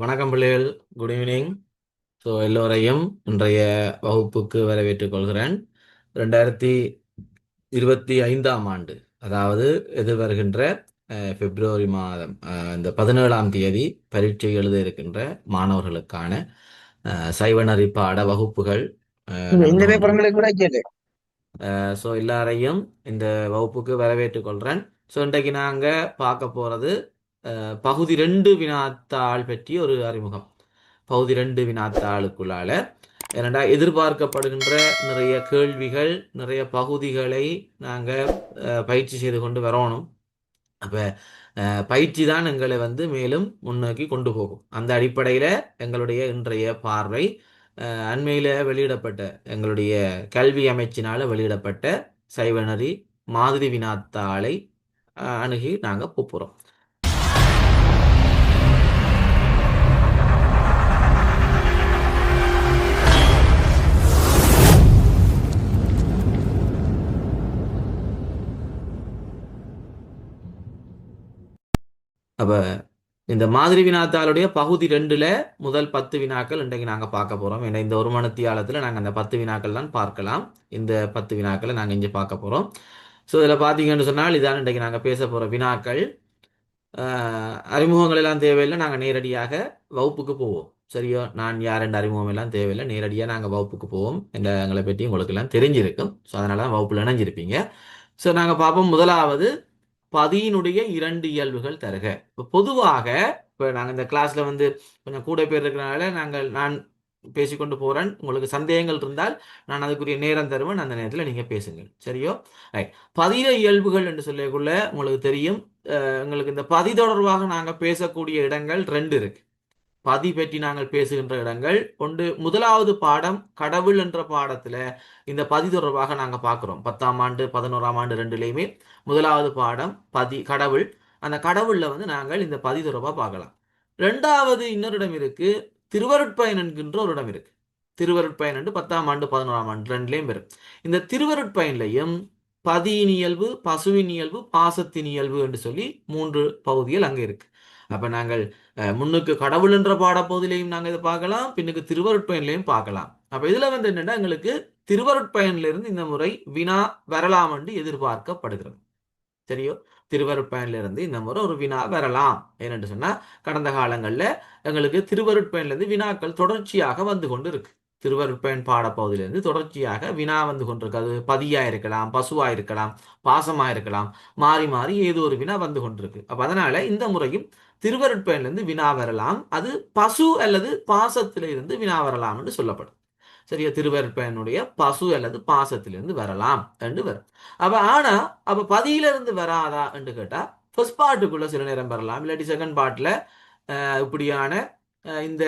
வணக்கம் பிள்ளைகள். Good evening. எல்லோரையும் இன்றைய வகுப்புக்கு வரவேற்றுக் கொள்கிறேன். 2025ஆம் ஆண்டு, அதாவது எதிர்வருகின்ற பிப்ரவரி மாதம் இந்த 17ஆம் தேதி பரீட்சை எழுத இருக்கின்ற மாணவர்களுக்கான சைவநெறி பாட வகுப்புகள் இந்த நடந்து கொண்டு. பேப்பருங்களுக்கு கூட கேளு. எல்லாரையும் இந்த வகுப்புக்கு வரவேற்றுக் கொள்கிறேன். இன்றைக்கு நாங்கள் பார்க்க போகிறது பகுதி 2 வினாத்தாள் பற்றி ஒரு அறிமுகம். பகுதி 2 வினாத்தாளுக்குள்ளால ஏனெண்டா எதிர்பார்க்கப்படுகின்ற நிறைய கேள்விகள், நிறைய பகுதிகளை நாங்கள் பயிற்சி செய்து கொண்டு வரணும். அப்போ பயிற்சி தான் எங்களை மேலும் முன்னோக்கி கொண்டு போகும். அந்த அடிப்படையில் எங்களுடைய இன்றைய பார்வை அண்மையில் வெளியிடப்பட்ட எங்களுடைய கல்வி அமைச்சினால் வெளியிடப்பட்ட சைவநெறி மாதிரி வினாத்தாளை அணுகி நாங்கள் போகிறோம். அப்போ இந்த மாதிரி வினாத்தாளுடைய பகுதி 2ல் முதல் 10 வினாக்கள் இன்றைக்கு நாங்கள் பார்க்க போகிறோம். ஏன்னா இந்த ஒரு மணித்தியாலத்தில் நாங்கள் அந்த 10 வினாக்கள் தான் பார்க்கலாம். இந்த 10 வினாக்களை நாங்கள் இங்கே பார்க்க போகிறோம். இதில் பார்த்தீங்கன்னு சொன்னால் இதான் இன்றைக்கு நாங்கள் பேச போகிற வினாக்கள். அறிமுகங்கள் எல்லாம் தேவையில்லை, நாங்கள் நேரடியாக வகுப்புக்கு போவோம். சரியோ, நான் யார் என்ற அறிமுகம் எல்லாம் தேவையில்லை, நேரடியாக நாங்கள் வகுப்புக்கு போவோம். எங்களை பற்றி உங்களுக்கு எல்லாம் தெரிஞ்சிருக்கும். அதனால தான் வகுப்பில் இணைஞ்சிருப்பீங்க. நாங்கள் பார்ப்போம். முதலாவது, பதியினுடைய 2 இயல்புகள் தருக. இப்போ பொதுவாக இப்போ நாங்கள் இந்த கிளாஸ்ல கொஞ்சம் கூட பேர் இருக்கிறனால நான் பேசிக்கொண்டு போறேன். உங்களுக்கு சந்தேகங்கள் இருந்தால் நான் அதுக்குரிய நேரம் தருவேன். அந்த நேரத்தில் நீங்க பேசுங்கள். சரியோ, ரைட். பதிர இயல்புகள் என்று சொல்லக்குள்ள உங்களுக்கு தெரியும், உங்களுக்கு இந்த பதி தொடர்பாக நாங்கள் பேசக்கூடிய இடங்கள் 2 இருக்கு. பதி பற்றி நாங்கள் பேசுகின்ற இடங்கள் ஒன்று. முதலாவது பாடம் கடவுள் என்ற பாடத்துல இந்த பதி தொடர்பாக நாங்கள் பார்க்கிறோம். 10ஆம் ஆண்டு 11ஆம் ஆண்டு 2லையுமே முதலாவது பாடம் பதி, கடவுள். அந்த கடவுள்ல நாங்கள் இந்த பதி தொடர்பாக பார்க்கலாம். 2வது இன்னொரு இடம் இருக்கு, திருவருட்பயன் என்கின்ற ஒரு இடம் இருக்கு. திருவருட்பயன் என்று 10ஆம் ஆண்டு 11ஆம் ஆண்டு 2லையும் வரும். இந்த திருவருட்பயன்லையும் பதியின் இயல்பு, பசுவின் இயல்பு, பாசத்தின் இயல்பு என்று சொல்லி 3 பகுதிகள் அங்கே இருக்கு. அப்ப நாங்கள் முன்னுக்கு கடவுள் என்ற பாடப்பகுதியிலையும் நாங்கள் இதை பார்க்கலாம், பின்னுக்கு திருவருட்பயன்லையும் பார்க்கலாம். அப்ப இதுல என்னன்னா எங்களுக்கு திருவருட்பயன்ல இருந்து இந்த முறை வினா வரலாம் என்று எதிர்பார்க்கப்படுகிறது. சரியோ, திருவருட்பயன்ல இருந்து இந்த முறை ஒரு வினா வரலாம். ஏனென்று சொன்னா கடந்த காலங்கள்ல எங்களுக்கு திருவருட்பயன்ல இருந்து வினாக்கள் தொடர்ச்சியாக வந்து கொண்டு இருக்கு. திருவருட்பயன் பாடப்பகுதியிலிருந்து தொடர்ச்சியாக வினா வந்து கொண்டிருக்கு. அது பதியா இருக்கலாம், பசுவா இருக்கலாம், பாசமா இருக்கலாம், மாறி மாறி ஏதோ ஒரு வினா வந்து கொண்டிருக்கு. அப்ப அதனால இந்த முறையும் திருவருட்பயன்லேருந்து வினா வரலாம். அது பசு அல்லது பாசத்திலிருந்து வினா வரலாம் என்று சொல்லப்படும். சரியா, திருவருட்பயனுடைய பசு அல்லது பாசத்திலிருந்து வரலாம் என்று வரும். அப்ப பதியிலிருந்து வராதா என்று கேட்டா ஃபர்ஸ்ட் பார்ட்டுக்குள்ள சில நேரம் வரலாம், இல்லாட்டி செகண்ட் பார்ட்ல இப்படியான இந்த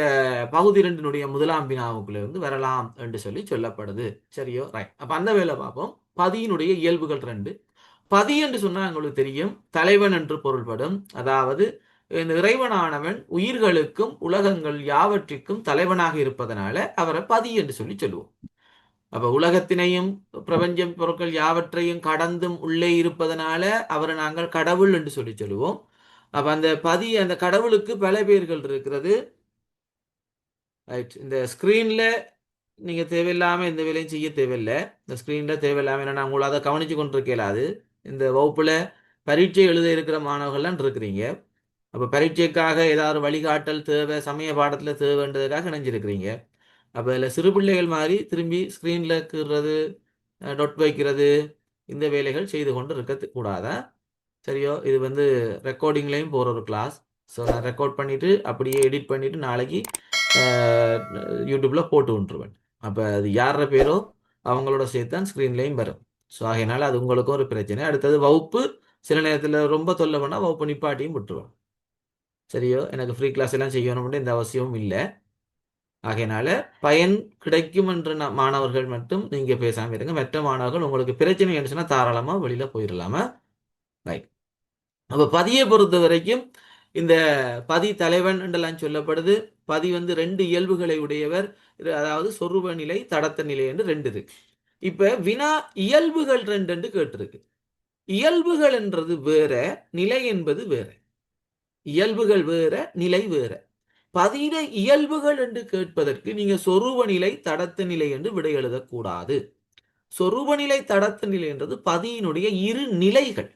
பகுதி 2னுடைய முதலாம் வினாவுக்குள்ள இருந்து வரலாம் என்று சொல்லி சொல்லப்படுது. சரியோ, ரைட். அப்ப அந்த வேலை பார்ப்போம். பதியினுடைய இயல்புகள் 2. பதி என்று சொன்னா உங்களுக்கு தெரியும், தலைவன் என்று பொருள்படும். அதாவது இந்த இறைவனானவன் உயிர்களுக்கும் உலகங்கள் யாவற்றிற்கும் தலைவனாக இருப்பதனால அவரை பதி என்று சொல்லி சொல்லுவோம். அப்ப உலகத்தினையும் பிரபஞ்சம் பொருட்கள் யாவற்றையும் கடந்தும் உள்ளே இருப்பதனால அவரை நாங்கள் கடவுள் என்று சொல்லி சொல்லுவோம். அப்ப அந்த பதி, அந்த கடவுளுக்கு பல பேர்கள் இருக்கிறது. ரைட். இந்த ஸ்கிரீன்ல நீங்க தேவையில்லாம எந்த வேலையும் செய்ய தேவையில்லை. இந்த ஸ்கிரீன்ல தேவையில்லாம என்ன உங்களை அதை கவனிச்சு கொண்டிருக்கலாது. இந்த வகுப்புல பரீட்சை எழுத இருக்கிற மாணவர்கள்லாம் இருக்கிறீங்க. அப்போ பரீட்சைக்காக ஏதாவது வழிகாட்டல் தேவை, சமய பாடத்தில் தேவைன்றதுக்காக இணைஞ்சிருக்கிறீங்க. அப்போ இதில் சிறு பிள்ளைகள் மாதிரி திரும்பி ஸ்க்ரீனில் கீறுறது, டொட் வைக்கிறது, இந்த வேலைகள் செய்து கொண்டு இருக்க கூடாதா? சரியோ, இது ரெக்கார்டிங்லேயும் போகிற ஒரு கிளாஸ். ஸோ நான் ரெக்கார்ட் பண்ணிவிட்டு அப்படியே எடிட் பண்ணிவிட்டு நாளைக்கு யூடியூப்பில் போட்டு விட்டுருவேன். அப்போ அது யார பேரோ அவங்களோட சேர்த்து தான் ஸ்க்ரீன்லேயும் வரும். ஸோ ஆகையினால அது உங்களுக்கும் ஒரு பிரச்சனை. அடுத்தது வகுப்பு சில நேரத்தில் ரொம்ப தொல்லை பண்ணால் வகுப்பு நிப்பாட்டியும் விட்டுருவேன். சரியோ, எனக்கு ஃப்ரீ கிளாஸ் எல்லாம் செய்யணும்னு இந்த அவசியமும் இல்லை. ஆகையினால பயன் கிடைக்கும் என்ற மாணவர்கள் மட்டும் நீங்க பேசாம இருங்க. மற்ற மாணவர்கள் உங்களுக்கு பிரச்சனை இருந்துச்சுன்னா தாராளமா வெளியில போயிடலாமா? ரைட். அப்ப பதியை பொறுத்த வரைக்கும் இந்த பதி தலைவன் என்றெல்லாம் சொல்லப்படுது. பதி 2 இயல்புகளை உடையவர். அதாவது சொருப நிலை, தடத்த நிலை என்று 2 இருக்கு. இப்ப வினா இயல்புகள் 2 என்று கேட்டிருக்கு. இயல்புகள் என்றது வேற, நிலை என்பது வேற. இயல்புகள் வேற, நிலை வேற. பதியிட இயல்புகள் என்று கேட்பதற்கு நீங்க சொரூப நிலை தடத்த நிலை என்று விடை எழுதக்கூடாது. சொரூப நிலை தடத்த நிலை என்றது பதியினுடைய இரு நிலைகள்.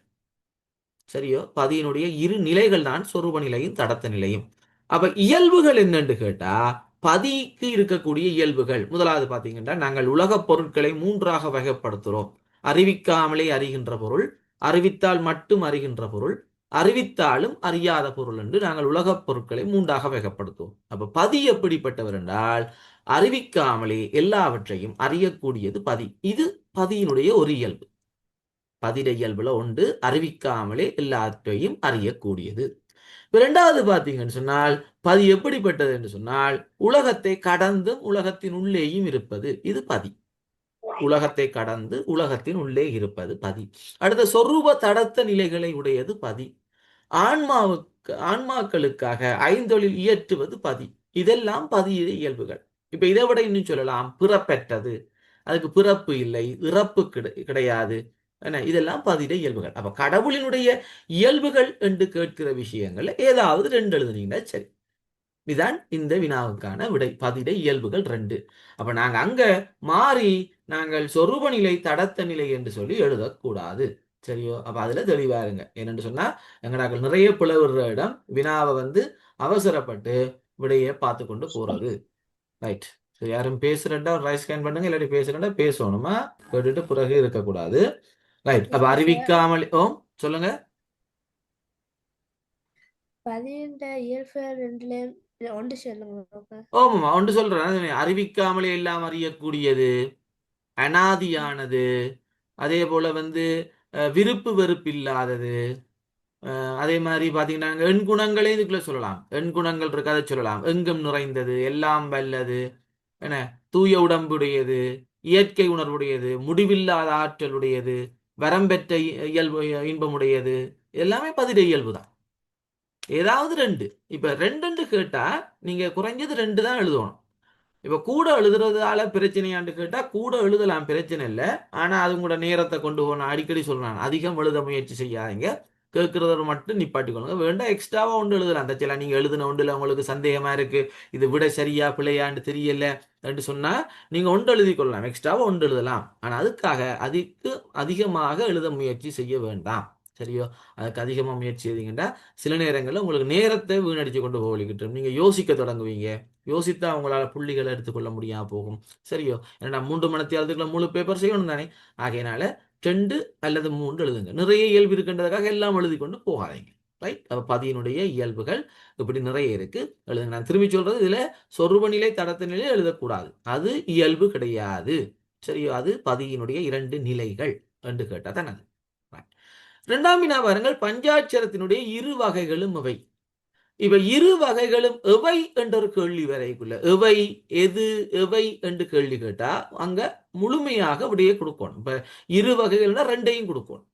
சரியோ, பதியினுடைய இரு நிலைகள் தான் சொரூப நிலையும் தடத்த நிலையும். அப்ப இயல்புகள் என்னன்னு கேட்டா பதிக்கு இருக்கக்கூடிய இயல்புகள் முதலாவது பாத்தீங்கன்னா நாங்கள் உலகப் பொருட்களை மூன்றாக வகைப்படுத்துறோம். அறிவிக்காமலே அறிகின்ற பொருள், அறிவித்தால் மட்டும் அறிகின்ற பொருள், அறிவித்தாலும் அறியாத பொருள் என்று நாங்கள் உலகப் பொருட்களை மூன்றாக வகைப்படுத்துவோம். அப்ப பதி எப்படிப்பட்டவர் என்றால் அறிவிக்காமலே எல்லாவற்றையும் அறியக்கூடியது பதி. இது பதியினுடைய ஒரு இயல்பு. பதிட இயல்புல ஒன்று அறிவிக்காமலே எல்லாவற்றையும் அறியக்கூடியது. இரண்டாவது பார்த்தீங்கன்னு சொன்னால் பதி எப்படிப்பட்டது என்று சொன்னால் உலகத்தை கடந்தும் உலகத்தின் உள்ளேயும் இருப்பது. இது பதி. உலகத்தை கடந்து உலகத்தின் உள்ளே இருப்பது பதி. அடுத்த சொரூப தடத்த நிலைகளை உடையது பதி. ஆன்மாக்களுக்காக ஐந்தொழில் இயற்றுவது பதி. இதெல்லாம் பதியிட இயல்புகள். இப்ப இதை விட இன்னும் சொல்லலாம் பிறப்பெற்றது, அதுக்கு பிறப்பு இல்லை, இறப்பு கிடையாது, இதெல்லாம் பதியிட இயல்புகள். அப்ப கடவுளினுடைய இயல்புகள் என்று கேட்கிற விஷயங்கள் ஏதாவது ரெண்டு எழுதுனீங்கன்னா சரி. இதுதான் இந்த வினாவுக்கான விடை. பதியிட இயல்புகள் ரெண்டு. அப்ப நாங்க அங்க மாறி நாங்கள் சொரூப நிலை தடத்த நிலை என்று சொல்லி எழுதக்கூடாது. சரியோ, அப்ப அதுல தெளிவா இருங்க. என்னன்னு சொன்னா எங்கடாக்கள் நிறைய பிளவுற இடம் வினாவை அவசரப்பட்டு விடையை பார்த்து கொண்டு போறது. ரைட். யாரும் பேசுறா ரைஸ் ஸ்கேன் பண்ணுங்க, இல்லாட்டி பேசுறா பேசணுமா கேட்டுட்டு பிறகு இருக்கக்கூடாது. ரைட். அப்ப அறிவிக்காமல் சொல்லுங்க. ஓமாமா ஒன்று சொல்றேன். அறிவிக்காமலே எல்லாம் அறியக்கூடியது, அனாதியானது, அதே போல விருப்பு வெறுப்பு இல்லாதது. அதே மாதிரி பாத்தீங்கன்னா எண் குணங்களே இதுக்குள்ள சொல்லலாம். எண் குணங்கள் இருக்கு, அதை சொல்லலாம். எங்கும் நிறைந்தது, எல்லாம் வல்லது, என்ன தூய உடம்புடையது, இயற்கை உணர்வுடையது, முடிவில்லாத ஆற்றலுடையது, வரம்பெற்ற இயல்பு இன்பமுடையது, எல்லாமே பதிட இயல்பு தான். ஏதாவது ரெண்டு. இப்ப ரெண்டு கேட்டா நீங்க குறைஞ்சது ரெண்டு தான் எழுதணும். இப்ப கூட எழுதுறதால பிரச்சனையான்னு கேட்டா கூட எழுதலாம், பிரச்சனை இல்லை. ஆனா அது கூட நேரத்தை கொண்டு போன அடிக்கடி சொல்றாங்க, அதிகம் எழுத முயற்சி செய்யாதீங்க, கேட்கறத மட்டும் நிப்பாட்டிக்கொள்ளுங்க. வேண்டாம் எக்ஸ்ட்ராவா ஒன்று எழுதலாம். அந்த சில நீங்க எழுதின ஒன்றுல உங்களுக்கு சந்தேகமா இருக்கு, இது விட சரியா பிள்ளையான்னு தெரியல என்று சொன்னா நீங்க ஒன்று எழுதி கொள்ளலாம், எக்ஸ்ட்ராவா ஒன்று எழுதலாம். ஆனா அதுக்காக அதுக்கு அதிகமாக எழுத முயற்சி செய்ய வேண்டாம். சரியோ, அதுக்கு அதிகமாக முயற்சி செய்தீங்கன்னா சில நேரங்களில் உங்களுக்கு நேரத்தை வீணடிச்சு கொண்டு போகலிக்கிட்டு நீங்க யோசிக்க தொடங்குவீங்க. யோசித்தா உங்களால் புள்ளிகளை எடுத்துக்கொள்ள முடியாம போகும். சரியோ, ஏன்னா 3 மணித்தியாலத்துக்குள்ள முழு பேப்பர் செய்யணும் தானே. ஆகையினால 2 அல்லது 3 எழுதுங்க. நிறைய இயல்பு இருக்கின்றதுக்காக எல்லாம் எழுதி கொண்டு போகாதீங்க. ரைட். அப்ப பதியினுடைய இயல்புகள் இப்படி நிறைய இருக்கு, எழுதுங்க. நான் திரும்பி சொல்றது, இதுல சொருப நிலை தடத்த நிலை எழுதக்கூடாது, அது இயல்பு கிடையாது. சரியோ, அது பதியினுடைய 2 நிலைகள் என்று கேட்டா தான் அது. இரண்டாம் வினா பாருங்கள், பஞ்சாட்சரத்தினுடைய இரு வகைகளும் இவை. இப்ப இரு வகைகளும் எவை என்ற ஒரு கேள்வி வரைக்குள்ள எவை எது எவை என்று கேள்வி கேட்டா அங்க முழுமையாக விடையே கொடுக்கணும். இப்ப இரு வகைகள்னா ரெண்டையும் கொடுக்கணும்.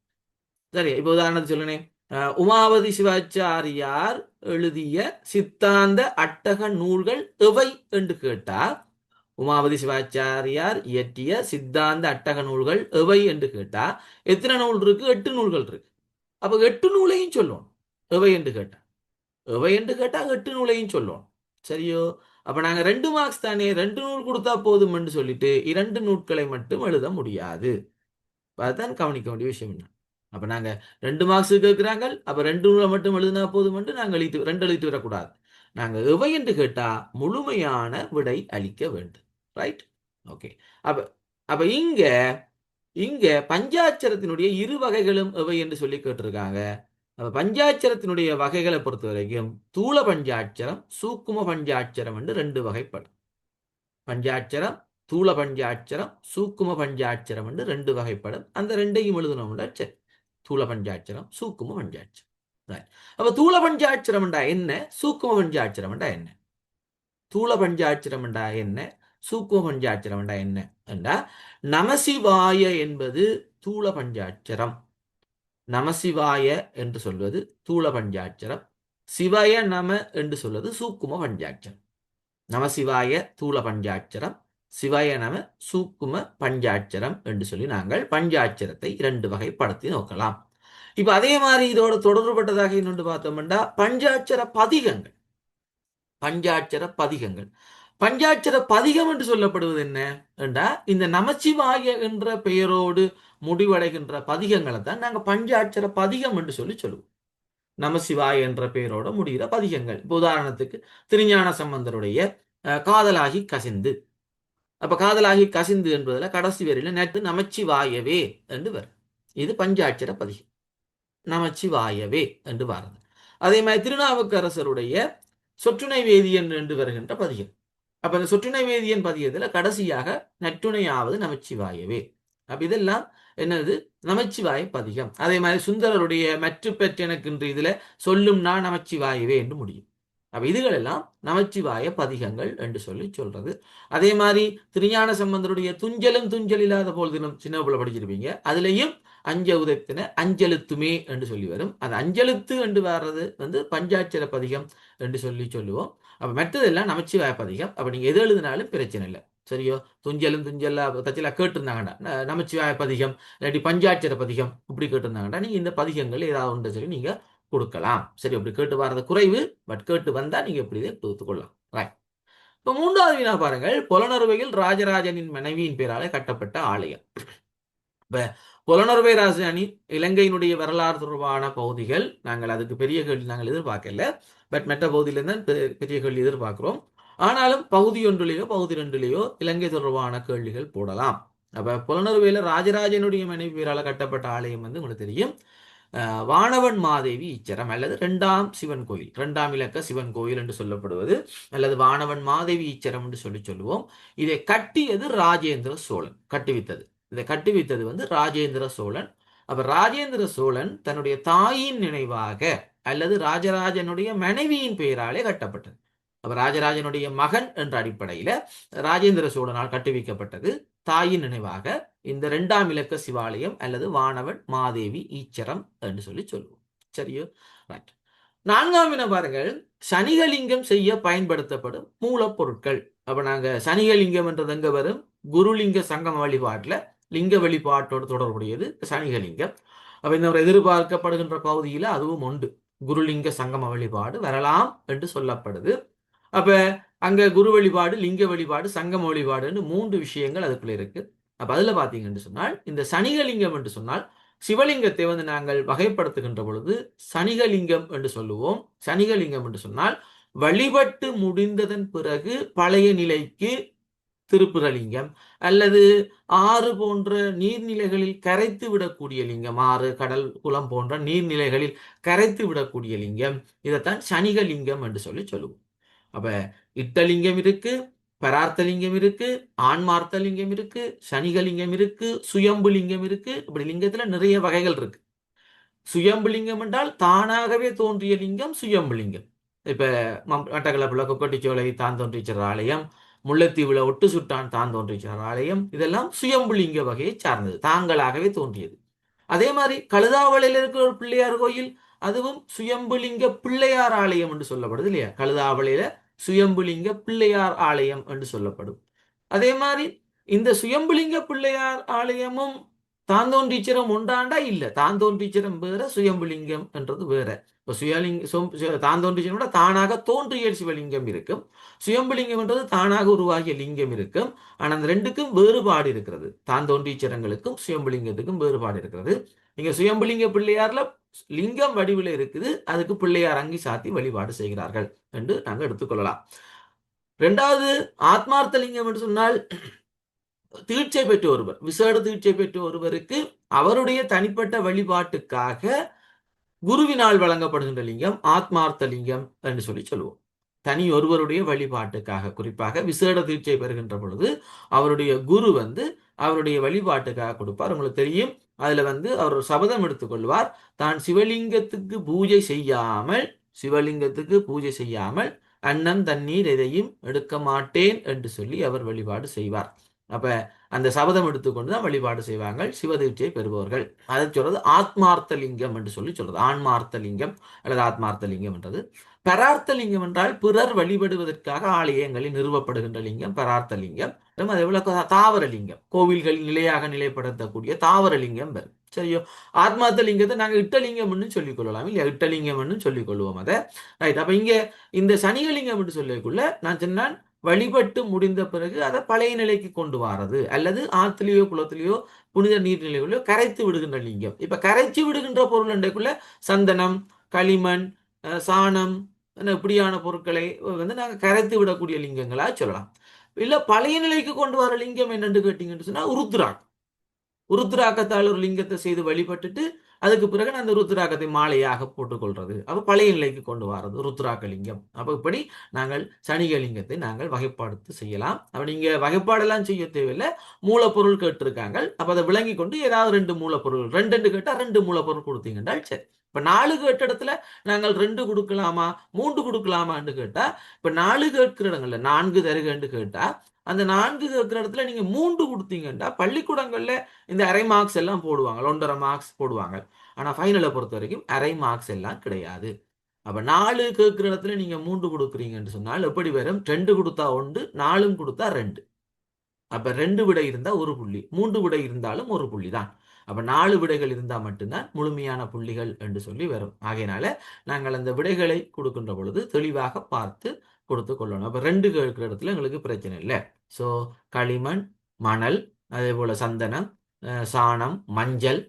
சரி, இப்ப உதாரணத்துக்கு சொல்லுனேன், உமாவதி சிவாச்சாரியார் எழுதிய சித்தாந்த அட்டக நூல்கள் எவை என்று கேட்டா, உமாவதி சிவாச்சாரியார் இயற்றிய சித்தாந்த அட்டக நூல்கள் எவை என்று கேட்டா எத்தனை நூல் இருக்கு? 8 நூல்கள் இருக்கு. அப்ப 8 நூலையும் சொல்லணும். எவை என்று கேட்டா, எவை என்று கேட்டா 8 நூலையும் சொல்லணும். சரியோ, அப்ப நாங்க 2 மார்க்ஸ் தானே, 2 நூல் கொடுத்தா போதும் என்று சொல்லிட்டு 2 நூல்களை மட்டும் எழுத முடியாது. அதுதான் கவனிக்க வேண்டிய விஷயம். என்ன, அப்ப நாங்க 2 மார்க்ஸ் கேட்கிறாங்க, அப்ப 2 நூலை மட்டும் எழுதினா போதும் என்று நாங்க ரெண்டு எழுதிட்டு வரக்கூடாது. நாங்க எவை என்று கேட்டா முழுமையான விடை அளிக்க வேண்டும். ரைட். ஓகே. அப்ப அப்ப இங்க இங்க பஞ்சாட்சரத்தினுடைய இரு வகைகளும் எவை என்று சொல்லி கேட்டிருக்காங்க. பஞ்சாட்சரத்தினுடைய வகைகளை பொறுத்த வரைக்கும் தூள பஞ்சாட்சரம், சூக்கும பஞ்சாட்சரம் என்று 2 வகைப்படும். பஞ்சாட்சரம், தூள பஞ்சாட்சரம், சூக்கும பஞ்சாட்சரம் என்று 2 வகைப்படும். அந்த ரெண்டையும் எழுதணும்னா சரி, தூள பஞ்சாட்சரம், சூக்கும பஞ்சாட்சரம். அப்ப தூள பஞ்சாட்சரம் என்றா என்ன, சூக்கும பஞ்சாட்சரம் என்றா என்ன? தூள பஞ்சாட்சரம் என்றா என்ன, சூக்கும பஞ்சாட்சரம் என்றா என்ன என்றா, நமசிவாய என்பது தூள பஞ்சாட்சரம். நமசிவாய என்று சொல்வது தூள பஞ்சாட்சரம். சிவய நம என்று சொல்வது சூக்கும பஞ்சாட்சரம். நமசிவாய தூள பஞ்சாட்சரம், சிவய நம சூக்கும பஞ்சாட்சரம் என்று சொல்லி நாங்கள் பஞ்சாட்சரத்தை 2 வகைப்படுத்தி நோக்கலாம். இப்ப அதே மாதிரி இதோட தொடர்புபட்டதாக இன்னொன்று பார்த்தோம்னா பஞ்சாட்சர பதிகங்கள். பஞ்சாட்சர பதிகங்கள். பஞ்சாட்சர பதிகம் என்று சொல்லப்படுவது என்ன என்றா, இந்த நமச்சிவாய என்ற பெயரோடு முடிவடைகின்ற பதிகங்களை தான் நாங்கள் பஞ்சாட்சர பதிகம் என்று சொல்லுவோம். நமசிவாய என்ற பெயரோட முடிகிற பதிகங்கள். இப்போ உதாரணத்துக்கு திருஞான சம்பந்தருடைய காதலாகி கசிந்து. அப்ப காதலாகி கசிந்து என்பதுல கடைசி வரையில நேற்று நமச்சிவாயவே என்று வரும். இது பஞ்சாட்சர பதிகம். நமச்சிவாயவே என்று வருது. அதே மாதிரி திருநாவுக்கரசருடைய சொற்றுணை வேதியன் என்று வருகின்ற பதிகம். அப்ப இந்த சொற்றுணை வேதியன் பதியத்துல கடைசியாக நற்றுணையாவது நமச்சிவாயவே. அப்ப இதெல்லாம் என்னது? நமச்சிவாய பதிகம். அதே மாதிரி சுந்தரருடைய மற்ற பெற்றெனக்கின்ற இதுல சொல்லும் நான் நமச்சிவாயவே என்று முடியும். அப்ப இதுகள் எல்லாம் நமச்சிவாய பதிகங்கள் என்று சொல்லி சொல்றது. அதே மாதிரி திருஞான சம்பந்தருடைய துஞ்சலும் துஞ்சல் இல்லாத போல் தினம் சின்ன போல படிச்சிருப்பீங்க. அதுலயும் அஞ்ச உதைத்தின அஞ்செழுத்துமே என்று சொல்லி வரும். அது அஞ்செழுத்து என்று வர்றது பஞ்சாட்சர பதிகம் என்று சொல்லி சொல்லுவோம். அப்ப மற்றதெல்லாம் நமச்சிவாய பதிகம். அப்ப நீங்க எது எழுதினாலும் பிரச்சனை இல்லை. சரியோ? துஞ்சலும் துஞ்சல்லா தச்சிலா கேட்டிருந்தாங்கடா நமச்சிவாய பதிகம் இல்லாட்டி பஞ்சாட்சர பதிகம் இப்படி கேட்டிருந்தாங்கடா நீங்க இந்த பதிகங்கள் ஏதாவது ஒன்று சொல்லி நீங்க கொடுக்கலாம். சரி, அப்படி கேட்டு வர்றது குறைவு. பட் கேட்டு வந்தா நீங்க இப்படி கொடுத்துக்கொள்ளலாம். ரைட். இப்ப மூன்றாவது வினா பாருங்கள். புலனறுவையில் ராஜராஜனின் மனைவியின் பேராலே கட்டப்பட்ட ஆலயம். இப்ப புலனறுவை ராஜதானி இலங்கையினுடைய வரலாறு தொடர்பான பகுதிகள் நாங்கள் அதுக்கு பெரிய கேள்வி நாங்கள் எதிர்பார்க்கல. பட் மெட்ட பகுதியிலிருந்து பெரிய கேள்வி எதிர்பார்க்கிறோம். ஆனாலும் பகுதி ஒன்றிலேயோ பகுதி ரெண்டிலேயோ இலங்கை தொடர்பான கேள்விகள் போடலாம். அப்ப புலனறுவையில ராஜராஜனுடைய மனைவி பேரால கட்டப்பட்ட ஆலயம் உங்களுக்கு தெரியும். வானவன் மாதேவி ஈச்சரம் அல்லது இரண்டாம் சிவன் கோயில், இரண்டாம் இலக்க சிவன் கோயில் என்று சொல்லப்படுவது, அல்லது வானவன் மாதேவி ஈச்சரம் என்று சொல்லுவோம். இதை கட்டியது ராஜேந்திர சோழன் கட்டுவித்தது. இதை கட்டுவித்தது ராஜேந்திர சோழன். அப்ப ராஜேந்திர சோழன் தன்னுடைய தாயின் நினைவாக அல்லது ராஜராஜனுடைய மனைவியின் பெயராலே கட்டப்பட்டது. அப்ப ராஜராஜனுடைய மகன் என்ற அடிப்படையில ராஜேந்திர சோழனால் கட்டுவிக்கப்பட்டது. தாயின் நினைவாக இந்த இரண்டாம் இலக்க சிவாலயம் அல்லது வானவன் மாதேவி ஈச்சரம் என்று சொல்லி சொல்லுவோம். சரியோ? ரைட். நான்காம் வினா பாருங்கள். சனிகலிங்கம் செய்ய பயன்படுத்தப்படும் மூலப்பொருட்கள். அப்ப நாங்க சனிகலிங்கம் என்றது எங்க வரும்? குருலிங்க சங்கம வழிபாட்டுல லிங்க வழிபாட்டோடு தொடர்புடையது சனிகலிங்கம். அப்ப இந்த எதிர்பார்க்கப்படுகின்ற பகுதியில அதுவும் உண்டு. குருலிங்க சங்கம வழிபாடு வரலாம் என்று சொல்லப்படுது. அப்ப அங்க குரு வழிபாடு, லிங்க வழிபாடு, சங்கம வழிபாடுன்னு 3 விஷயங்கள் அதுக்குள்ள இருக்கு. அப்ப அதுல பாத்தீங்கன்னு சொன்னால் இந்த சனிகலிங்கம் என்று சொன்னால் சிவலிங்கத்தை நாங்கள் வகைப்படுத்துகின்ற பொழுது சனிகலிங்கம் என்று சொல்லுவோம். சனிகலிங்கம் என்று சொன்னால் வழிபட்டு முடிந்ததன் பிறகு பழைய நிலைக்கு திருப்புரலிங்கம் அல்லது ஆறு போன்ற நீர்நிலைகளில் கரைத்து விடக்கூடிய லிங்கம், ஆறு கடல் குளம் போன்ற நீர்நிலைகளில் கரைத்து விடக்கூடிய லிங்கம், இதைத்தான் சனிகலிங்கம் என்று சொல்லுவோம். அப்ப இட்டலிங்கம் இருக்கு, பரார்த்தலிங்கம் இருக்கு, ஆன்மார்த்தலிங்கம் இருக்கு, சனிகலிங்கம் இருக்கு, சுயம்பு லிங்கம் இருக்கு. இப்படி லிங்கத்துல நிறைய வகைகள் இருக்கு. சுயம்பு லிங்கம் என்றால் தானாகவே தோன்றிய லிங்கம் சுயம்பு லிங்கம். இப்ப மட்டக்களப்புல கொக்கட்டிச்சோலை தான் தோன்றிச்சர் ஆலயம், முல்லைத்தீவுல ஒட்டு சுட்டான் தான் தோன்றிச்சர் ஆலயம், இதெல்லாம் சுயம்பு லிங்க வகையை சார்ந்தது, தாங்களாகவே தோன்றியது. அதே மாதிரி கழுதாவளையில் இருக்கிற ஒரு பிள்ளையார் கோயில், அதுவும் சுயம்புலிங்க பிள்ளையார் ஆலயம் என்று சொல்லப்படுது இல்லையா? கழுதாவளையில சுயம்புலிங்க பிள்ளையார் ஆலயம் என்று சொல்லப்படும். அதே மாதிரி இந்த சுயம்புலிங்க பிள்ளையார் ஆலயமும் தாந்தோன்றீச்சரம் ஒன்றாண்டா இல்ல. தாந்தோன்றீச்சரம் வேற, சுயம்புலிங்கம் என்றது வேற. இப்போ தாந்தோன்றீச்சரம் தானாக தோன்றிய சிவலிங்கம் இருக்கும். சுயம்புலிங்கம் என்றது தானாக உருவாகிய லிங்கம் இருக்கும். ஆனா அந்த ரெண்டுக்கும் வேறுபாடு இருக்கிறது. தாந்தோன்றீச்சரங்களுக்கும் சுயம்புலிங்கத்துக்கும் வேறுபாடு இருக்கிறது. நீங்க சுயம்புலிங்க பிள்ளையார்ல லிங்கம் வடிவில் இருக்குது, அதுக்கு பிள்ளையார் அங்கி சாத்தி வழிபாடு செய்கிறார்கள் என்று நாங்கள் எடுத்துக்கொள்ளலாம். இரண்டாவது ஆத்மார்த்த லிங்கம் என்று சொன்னால் தீட்சை பெற்ற ஒருவர், விசேட தீட்சை பெற்ற ஒருவருக்கு அவருடைய தனிப்பட்ட வழிபாட்டுக்காக குருவினால் வழங்கப்படுகின்ற லிங்கம் ஆத்மார்த்த லிங்கம் என்று சொல்லுவோம். தனி ஒருவருடைய வழிபாட்டுக்காக, குறிப்பாக விசேட தீட்சை பெறுகின்ற பொழுது அவருடைய குரு அவருடைய வழிபாட்டுக்காக கொடுப்பார். உங்களுக்கு தெரியும், அதுல அவர் சபதம் எடுத்துக்கொள்வார். தான் சிவலிங்கத்துக்கு பூஜை செய்யாமல் அன்னம் தண்ணீர் எதையும் எடுக்க மாட்டேன் என்று சொல்லி அவர் வழிபாடு செய்வார். அப்ப அந்த சபதம் எடுத்துக்கொண்டு தான் வழிபாடு செய்வாங்க சிவதீட்சை பெறுபவர்கள். அதை சொல்றது ஆத்மார்த்த லிங்கம் என்று சொல்றது. ஆன்மார்த்த லிங்கம் அல்லது ஆத்மார்த்த லிங்கம் என்றது. பரார்த்த லிங்கம் என்றால் பிறர் வழிபடுவதற்காக ஆலயங்களில் நிறுவப்படுகின்ற லிங்கம் பரார்த்த லிங்கம். அதே போல தாவர லிங்கம், கோவில்களில் நிலையாக நிலைப்படுத்தக்கூடிய தாவர லிங்கம் வரும். சரியோ? ஆத்மார்த்த லிங்கத்தை நாங்கள் இட்டலிங்கம்னு சொல்லிக் கொள்ளலாம் இல்லையா? இட்டலிங்கம்னு சொல்லிக் கொள்வோம் அதை. ரைட். அப்ப இங்க இந்த சனிகலிங்கம் என்று சொல்லக்குள்ள நான் சொன்னான், வழிபட்டு முடிந்த பிறகு அதை பழைய நிலைக்கு கொண்டு வாரது, அல்லது ஆத்திலேயோ குளத்திலேயோ புனித நீர்நிலைகளிலோ கரைத்து விடுகின்ற லிங்கம். இப்ப கரைச்சு விடுகின்ற பொருள் என்றைக்குள்ள சந்தனம், களிமண், சாணம், இப்படியான பொருட்களை வந்து நாங்கள் கரைத்து விடக்கூடிய லிங்கங்களா சொல்லலாம். இல்ல பழைய நிலைக்கு கொண்டு வர லிங்கம் என்னன்னு கேட்டீங்கன்னு சொன்னா உருத்ராக். உருத்ராக்கத்தால் ஒரு லிங்கத்தை செய்து வழிபட்டுட்டு அதுக்கு பிறகு அந்த ருத்ராக்கத்தை மாலையாக போட்டுக்கொள்றது. அப்ப பழைய நிலைக்கு கொண்டு வர்றது ருத்ராக்க லிங்கம். அப்ப இப்படி நாங்கள் சனிக லிங்கத்தை நாங்கள் வகைப்பாடு செய்யலாம். அப்ப நீங்க வகைப்பாடெல்லாம் செய்ய தேவையில்லை. மூலப்பொருள் கேட்டிருக்காங்க. அப்ப அதை விளங்கி கொண்டு ஏதாவது 2 மூலப்பொருள், 2 கேட்டா 2 மூலப்பொருள் கொடுத்தீங்கன்றால் சரி. இப்ப 4 கேட்ட இடத்துல நாங்கள் 2 கொடுக்கலாமா 3 கொடுக்கலாமான்னு கேட்டா, இப்ப 4 கேட்கிற இடங்கள்ல 4 தருகன்னு கேட்டா, அந்த 4 கேட்கிற இடத்துல நீங்க 3 கொடுத்தீங்கன்னா பள்ளிக்கூடங்கள்ல இந்த அரை மார்க்ஸ் எல்லாம் போடுவாங்க, 1.5 மார்க்ஸ் போடுவாங்க. ஆனா ஃபைனலை பொறுத்த வரைக்கும் அரை மார்க்ஸ் எல்லாம் கிடையாது. அப்ப 4 கேட்கிற இடத்துல நீங்க 3 கொடுக்குறீங்கன்னு சொன்னால் எப்படி வரும்? 2 கொடுத்தா 1, 4 கொடுத்தா 2. அப்ப 2 விடை இருந்தா 1 புள்ளி, 3 விடை இருந்தாலும் 1 புள்ளி தான். அப்ப 4 விடைகள் இருந்தால் மட்டும்தான் முழுமையான புள்ளிகள் என்று சொல்லி வரும். ஆகையினால நாங்கள் அந்த விடைகளை கொடுக்கின்ற பொழுது தெளிவாக பார்த்து கொடுத்து கொள்ளணும். அப்ப 2 கேட்கிற இடத்துல எங்களுக்கு பிரச்சனை இல்லை. ஸோ களிமண், மணல், அதே போல சந்தனம், சாணம், மஞ்சள்,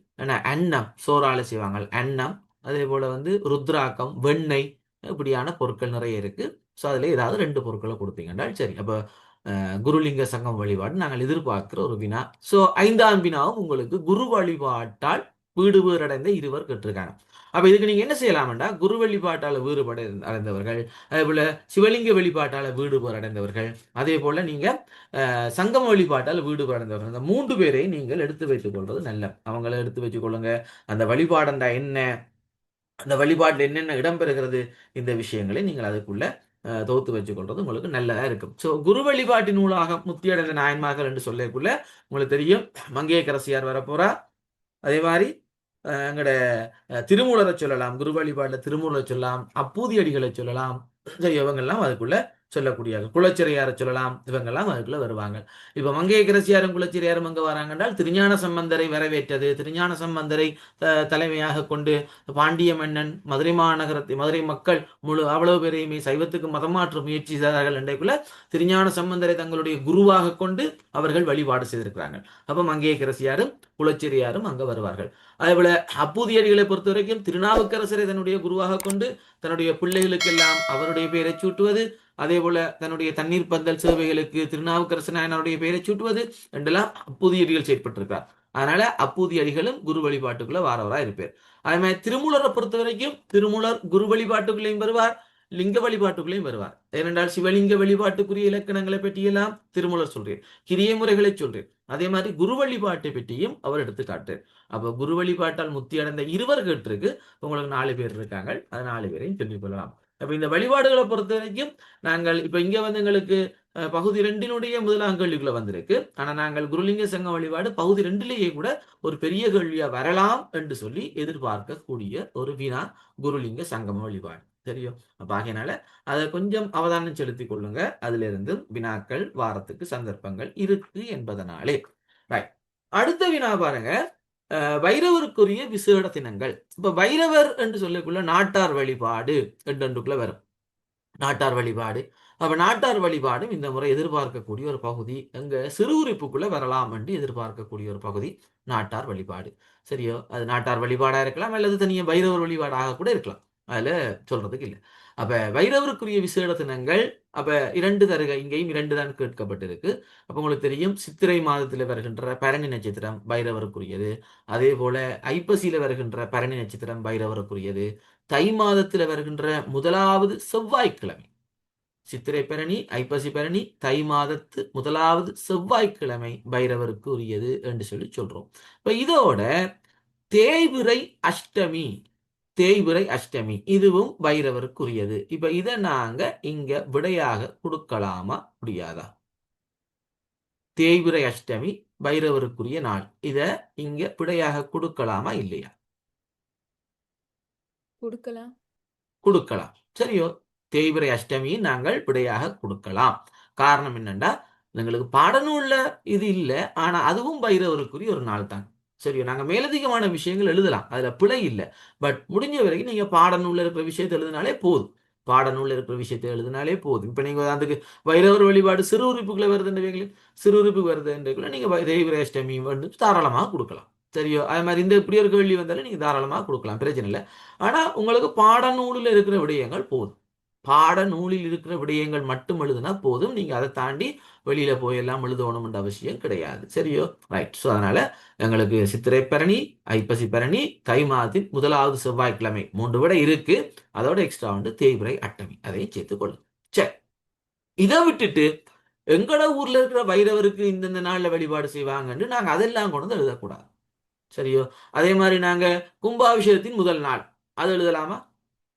அன்னம், சோறால செய்வாங்க அன்னம், அதே போல வந்து ருத்ராக்கம், வெண்ணெய், இப்படியான பொருட்கள் நிறைய இருக்கு. ஸோ அதுல ஏதாவது 2 பொருட்களை கொடுத்தீங்கன்னா சரி. அப்ப குருலிங்க சங்கம் வழிபாடு நாங்கள் எதிர்பார்க்கிற ஒரு வினா. ஸோ 5ஆம் வினாவும் உங்களுக்கு குரு வழிபாட்டால் வீடு வீரடைந்த இருவர் கேட்டிருக்காங்க. அப்ப இதுக்கு நீங்க என்ன செய்யலாம்டா, குரு வழிபாட்டால் வீடுபட அடைந்தவர்கள், அதே போல சிவலிங்க வழிபாட்டால் வீடு அடைந்தவர்கள், அதே போல நீங்க சங்கம் வழிபாட்டால் வீடு அடைந்தவர்கள், அந்த 3 பேரை நீங்கள் எடுத்து வைத்துக் கொள்வது நல்ல. அவங்கள எடுத்து வச்சுக் கொள்ளுங்க. அந்த வழிபாடண்டா என்ன, அந்த வழிபாட்டில் என்னென்ன இடம்பெறுகிறது, இந்த விஷயங்களை நீங்கள் அதுக்குள்ள தொகுத்து வச்சுக்கொள்றது உங்களுக்கு நல்லதா இருக்கும். ஸோ குரு வழிபாட்டின் நூலாக முத்தியடைந்த நாயன்மார்கள் என்று சொல்லக்குள்ள உங்களுக்கு தெரியும், மங்கையரசியார் வரப்போறா. அதே மாதிரி எங்கட திருமூலரை சொல்லலாம், குரு வழிபாட்டில் திருமூலரை சொல்லலாம், அப்பூதி அடிகளை சொல்லலாம். சரி, இவங்கெல்லாம் அதுக்குள்ள சொல்லக்கூடிய குலச்சிறையாரை சொல்லலாம். இவங்கெல்லாம் அதுக்குள்ள வருவாங்க. இப்ப மங்கையரசியாரும் குலச்சிறையாரும் அங்க வராங்க என்றால் திருஞான சம்பந்தரை வரவேற்றது, திருஞான சம்பந்தரை தலைமையாக கொண்டு பாண்டிய மன்னன் மதுரை மாநகரத்தை, மதுரை மக்கள் முழு அவ்வளவு பேரையுமே சைவத்துக்கு மதமாற்ற முயற்சி செய்தார்கள் என்றைக்குள்ள திருஞான சம்பந்தரை தங்களுடைய குருவாக கொண்டு அவர்கள் வழிபாடு செய்திருக்கிறாங்க. அப்ப மங்கையரசியாரும் குலச்சிறையாரும் அங்க வருவார்கள். அதேபோல அப்பூதியடிகளை பொறுத்த வரைக்கும் திருநாவுக்கரசரை தன்னுடைய குருவாக கொண்டு தன்னுடைய பிள்ளைகளுக்கெல்லாம் அவருடைய பெயரை சூட்டுவது, அதே போல தன்னுடைய தண்ணீர் பந்தல் சேவைகளுக்கு திருநாவுக்கரசு நாயனருடைய பெயரை சூட்டுவது என்றெல்லாம் அப்பூதியடிகள் செயற்பட்டிருக்கிறார். அதனால அப்பூதியடிகளும் குரு வழிபாட்டுக்குள்ள வாரவரா இருப்பார். அதே மாதிரி திருமூலரை பொறுத்த வரைக்கும் திருமூலர் குரு வழிபாட்டுக்குள்ளேயும் வருவார், லிங்க வழிபாட்டுக்குள்ளேயும் வருவார். ஏனென்றால் சிவலிங்க வழிபாட்டுக்குரிய இலக்கணங்களை பற்றியெல்லாம் திருமூலர் சொல்றேன், கிரிய முறைகளை சொல்றேன். அதே மாதிரி குரு வழிபாட்டை பற்றியும் அவர் எடுத்து காட்டுறார். அப்ப குரு வழிபாட்டால் முத்தி அடைந்த இருவர் கேட்டிருக்கு, உங்களுக்கு 4 பேர் இருக்காங்க. அது 4 பேரையும் சொல்லிக் கொள்ளலாம். அப்ப இந்த வழிபாடுகளை பொறுத்த வரைக்கும் நாங்கள் இப்ப இங்க வந்து எங்களுக்கு பகுதி 2னுடைய முதலாம் கேள்விக்குள்ள வந்திருக்கு. ஆனா நாங்கள் குருலிங்க சங்க வழிபாடு பகுதி 2லேயே கூட ஒரு பெரிய கேள்வியா வரலாம் என்று சொல்லி எதிர்பார்க்கக்கூடிய ஒரு வினா குருலிங்க சங்கம வழிபாடு. தெரியும். அப்ப ஆகையினால அதை கொஞ்சம் அவதானம் செலுத்திக் கொள்ளுங்க. அதுல இருந்து வினாக்கள் வாரத்துக்கு சந்தர்ப்பங்கள் இருக்கு என்பதனாலே. ரைட். அடுத்த வினா பாருங்க, வைரவருக்குரிய விசேட தினங்கள். இப்ப வைரவர் என்று சொல்லக்குள்ள நாட்டார் வழிபாடு என்றுக்குள்ள வரும். நாட்டார் வழிபாடு. அப்ப நாட்டார் வழிபாடும் இந்த முறை எதிர்பார்க்கக்கூடிய ஒரு பகுதி, எங்க சிறு குறிப்புக்குள்ள வரலாம் என்று எதிர்பார்க்கக்கூடிய ஒரு பகுதி நாட்டார் வழிபாடு. சரியோ? அது நாட்டார் வழிபாடா இருக்கலாம், அல்லது தனிய வைரவர் வழிபாடாக கூட இருக்கலாம். அதுல சொல்றதுக்கு இல்லை. அப்ப வைரவருக்குரிய விசேட தினங்கள், அப்ப 2 தருக, இங்கேயும் 2 தான் கேட்கப்பட்டிருக்கு. அப்ப உங்களுக்கு தெரியும், சித்திரை மாதத்தில் வருகின்ற பரணி நட்சத்திரம் வைரவருக்குரியது. அதே போல ஐப்பசியில வருகின்ற பரணி நட்சத்திரம் வைரவருக்குரியது. தை மாதத்தில் வருகின்ற முதலாவது செவ்வாய்க்கிழமை, சித்திரை பரணி, ஐப்பசி பரணி, தை மாதத்து முதலாவது செவ்வாய்க்கிழமை பைரவருக்கு உரியது என்று சொல்லி சொல்றோம். இப்ப இதோட தேய்பிறை அஷ்டமி, தேய்பிறை அஷ்டமி இதுவும் பைரவருக்குரியது. இப்ப இதை நாங்க இங்க விடையாக கொடுக்கலாமா முடியாதா? தேய்பிறை அஷ்டமி பைரவருக்குரிய நாள், இத இங்க விடையாக கொடுக்கலாமா இல்லையா? கொடுக்கலாம். கொடுக்கலாம். சரியோ? தேய்பிறை அஷ்டமியை நாங்கள் விடையாக கொடுக்கலாம். காரணம் என்னன்னா, எங்களுக்கு பாடநூல்ல இது இல்லை, ஆனா அதுவும் பைரவருக்குரிய ஒரு நாள் தான். சரி, நாங்க மேலதிகமான விஷயங்கள் எழுதலாம், அதுல பிழை இல்லை. பட் முடிஞ்ச வரைக்கும் நீங்க பாடநூல்ல இருக்கிற விஷயத்தை எழுதினாலே போதும். பாடநூல்ல இருக்கிற விஷயத்தை எழுதினாலே போதும். இப்ப நீங்க அதுக்கு வைரவர் வழிபாடு சிறு உறுப்புக்குள்ள வருதுன்றீங்களே, சிறு உறுப்பு வருதுன்றக்குள்ள நீங்க தெய்வரேஷ்டமி வந்து தாராளமாக கொடுக்கலாம். சரியோ, அது மாதிரி இந்த இப்படி இருக்க வெள்ளி வந்தாலும் நீங்க தாராளமாக கொடுக்கலாம், பிரச்சனை இல்லை. ஆனா உங்களுக்கு பாடநூலில் இருக்கிற விடயங்கள் போதும். பாடநூலில் இருக்கிற விடயங்கள் மட்டும் எழுதுனா போதும். நீங்க அதை தாண்டி வெளியில போய் எல்லாம் எழுதணும்ன்ற அவசியம் கிடையாது. சரியோ, ரைட். ஸோ அதனால எங்களுக்கு சித்திரை பரணி, ஐப்பசி பரணி, தை மாதத்தின் முதலாவது செவ்வாய்க்கிழமை 3 விட இருக்கு. அதோட எக்ஸ்ட்ரா வந்து தேய்பிறை அட்டமி, அதையும் சேர்த்துக் கொள்ளும். சரி, இதை விட்டுட்டு எங்கட ஊர்ல இருக்கிற வைரவருக்கு இந்தந்த நாள்ல வழிபாடு செய்வாங்கன்னு நாங்க அதெல்லாம் கொண்டு வந்து எழுதக்கூடாது. சரியோ, அதே மாதிரி நாங்க கும்பாபிஷேகத்தின் முதல் நாள் அது எழுதலாமா?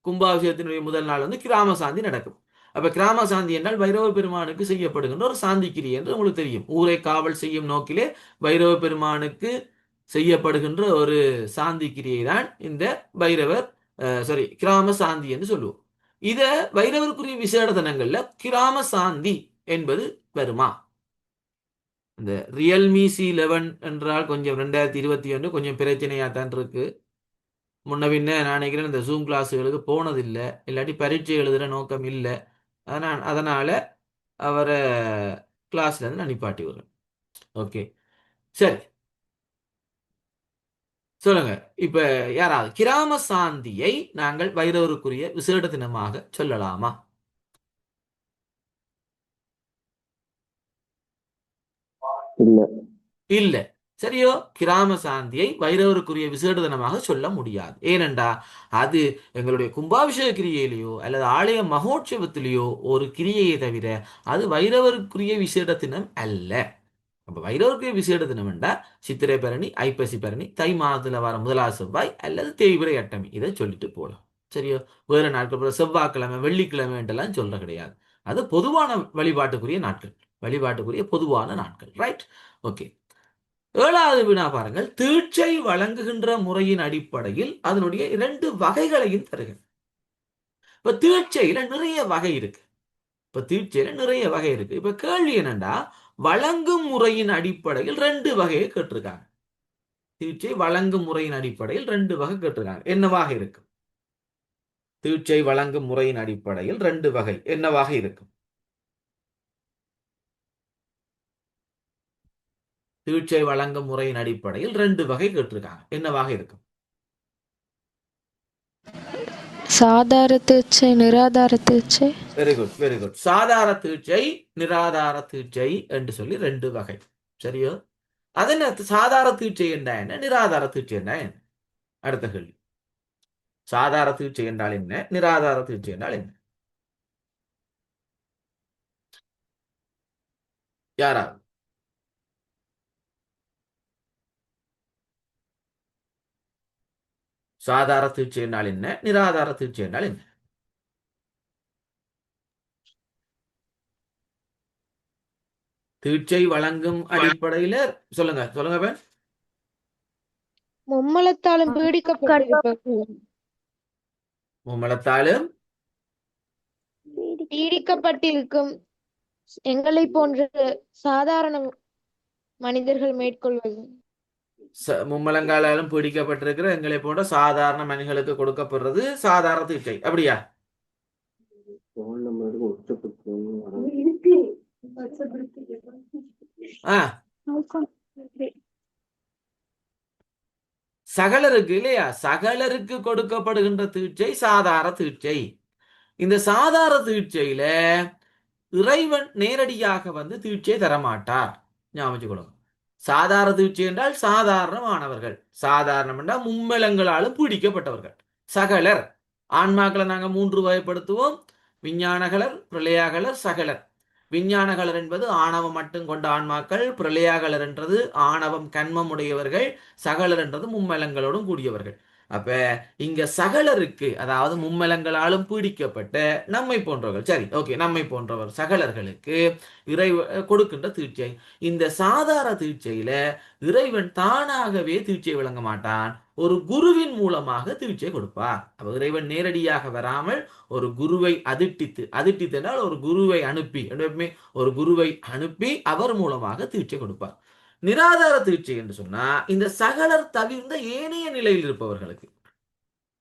கும்பாபிஷேகத்தினுடைய முதல் நாள் வந்து கிராம சாந்தி நடக்கும். அப்ப கிராம சாந்தி என்றால் பைரவ பெருமானுக்கு செய்யப்படுகின்ற ஒரு சாந்தி கிரியை என்று உங்களுக்கு தெரியும். ஊரை காவல் செய்யும் நோக்கிலே பைரவ பெருமானுக்கு செய்யப்படுகின்ற ஒரு சாந்தி கிரியை தான் இந்த பைரவர் சாரி கிராம சாந்தி என்று சொல்லுவோம். இத பைரவருக்குரிய விசேட தினங்கள்ல கிராம சாந்தி என்பது வருமா? இந்த ரியல்மி C11 என்றால் கொஞ்சம் 2021 கொஞ்சம் பிரச்சனையா தான் இருக்கு. முன்ன பின்ன நான் நினைக்கிறேன் இந்த ஜூம் கிளாஸுகளுக்கு போனதில்லை, இல்லாட்டி பரீட்சை எழுதுகிற நோக்கம் இல்லை. அதனால அவரை கிளாஸ்ல இருந்து நான் நிப்பாட்டி விடுறேன். ஓகே, சரி, சொல்லுங்க. இப்ப யாராவது கிராம சாந்தியை நாங்கள் வைரவருக்குரிய விசேட தினமாக சொல்லலாமா? இல்ல. இல்ல. சரியோ, கிராம சாந்தியை வைரவருக்குரிய விசேட தினமாக சொல்ல முடியாது. ஏனென்றா அது எங்களுடைய கும்பாபிஷேக கிரியையிலேயோ அல்லது ஆலய மகோற்சவத்திலேயோ ஒரு கிரியையை தவிர அது வைரவருக்குரிய விசேட தினம் அல்ல. அப்ப வைரவருக்குரிய விசேட தினம் என்றா சித்திரை பரணி, ஐப்பசி பரணி, தை மாதத்துல வர முதலாவது செவ்வாய் அல்லது தேய்பிறை அட்டமி, இதை சொல்லிட்டு போகலாம். சரியோ, வேற நாட்கள் செவ்வாய்க்கிழமை வெள்ளிக்கிழமை என்றெல்லாம் சொல்ல கிடையாது. அது பொதுவான வழிபாட்டுக்குரிய நாட்கள், வழிபாட்டுக்குரிய பொதுவான நாட்கள். Right, okay. ஏழாவது வினா பாருங்கள். தீட்சை வழங்குகின்ற முறையின் அடிப்படையில் அதனுடைய 2 வகைகளையும் தருகிறது. இப்ப தீட்சையில நிறைய வகை இருக்கு. இப்ப கேள்வி என்னன்னா, வழங்கும் முறையின் அடிப்படையில் 2 வகையை கேட்டிருக்காங்க. தீட்சை வழங்கும் முறையின் அடிப்படையில் 2 வகை கேட்டிருக்காங்க. என்னவாக இருக்கும்? தீட்சை வழங்கும் முறையின் அடிப்படையில் 2 வகை என்னவாக இருக்கும்? தீட்சை வழங்கும் முறையின் அடிப்படையில் 2 வகை கேட்டிருக்காங்க. என்னவாக இருக்கும்? சாதார தீட்சை, நிராதார தீட்சை. Very good, very good. சாதார தீட்சை, நிராதார தீட்சை என்று சொல்லி 2 வகை. சரியோ, அதன் சாதார தீட்சை என்றா என்ன, நிராதார தீட்சை என்றா என்ன? அடுத்த கேள்வி. சாதார தீட்சை என்றால் என்ன, நிராதார தீட்சை என்றால் என்ன? யாராவது? சாதார தீட்சை என்றால் என்ன, நிராதார தீட்சை என்றால் என்ன? தீட்சை வழங்கும் அடிப்படையில சொல்லுங்க, சொல்லுங்க பேன். மும்மலத்தாலும் பீடிக்கப்பட்டிருப்பவர்கள், மும்மலத்தாலும் பீடிக்கப்பட்டிருக்கும் எங்களை போன்ற சாதாரண மனிதர்கள் மேற்கொள்வது. மும்மலங்காலும் பிடிக்கப்பட்டிருக்கிற எங்களை போன்ற சாதாரண மனிதர்களுக்கு கொடுக்கப்படுறது சாதாரண தீட்சை, அப்படியா? சகலருக்கு இல்லையா, சகலருக்கு கொடுக்கப்படுகின்ற தீட்சை சாதாரண தீட்சை. இந்த சாதாரண தீட்சையில இறைவன் நேரடியாக வந்து தீட்சை தரமாட்டார். ஞாபகம். சாதாரண தீட்சை என்றால் சாதாரணமானவர்கள், சாதாரணம் என்றால் மும்மலங்களாலும் பீடிக்கப்பட்டவர்கள். சகலர் ஆன்மாக்களை நாங்க 3 வகைப்படுத்துவோம்: விஞ்ஞானகலர், பிரளயாகலர், சகலர். விஞ்ஞானகலர் என்பது ஆணவம் மட்டும் கொண்ட ஆன்மாக்கள், பிரளயாகலர் என்றது ஆணவம் கண்மம் உடையவர்கள், சகலர் என்றது மும்மலங்களோடும் கூடியவர்கள். அப்ப இங்க சகலருக்கு, அதாவது மும்மலங்களாலும் பீடிக்கப்பட்ட நம்மை போன்றவர்கள், சரி ஓகே, நம்மை போன்றவர் சகலர்களுக்கு இறைவன் கொடுக்கின்ற தீட்சை. இந்த சாதாரண தீட்சையில இறைவன் தானாகவே தீட்சை வழங்க மாட்டான், ஒரு குருவின் மூலமாக தீட்சை கொடுப்பார். அப்ப இறைவன் நேரடியாக வராமல் ஒரு குருவை அதிட்டித்தனால் ஒரு குருவை அனுப்பி, ஒரு குருவை அனுப்பி அவர் மூலமாக தீட்சை கொடுப்பார். நிராதார தீட்சை என்று சொன்னா இந்த சகலர் தவிர்ந்த ஏனைய நிலையில் இருப்பவர்களுக்கு,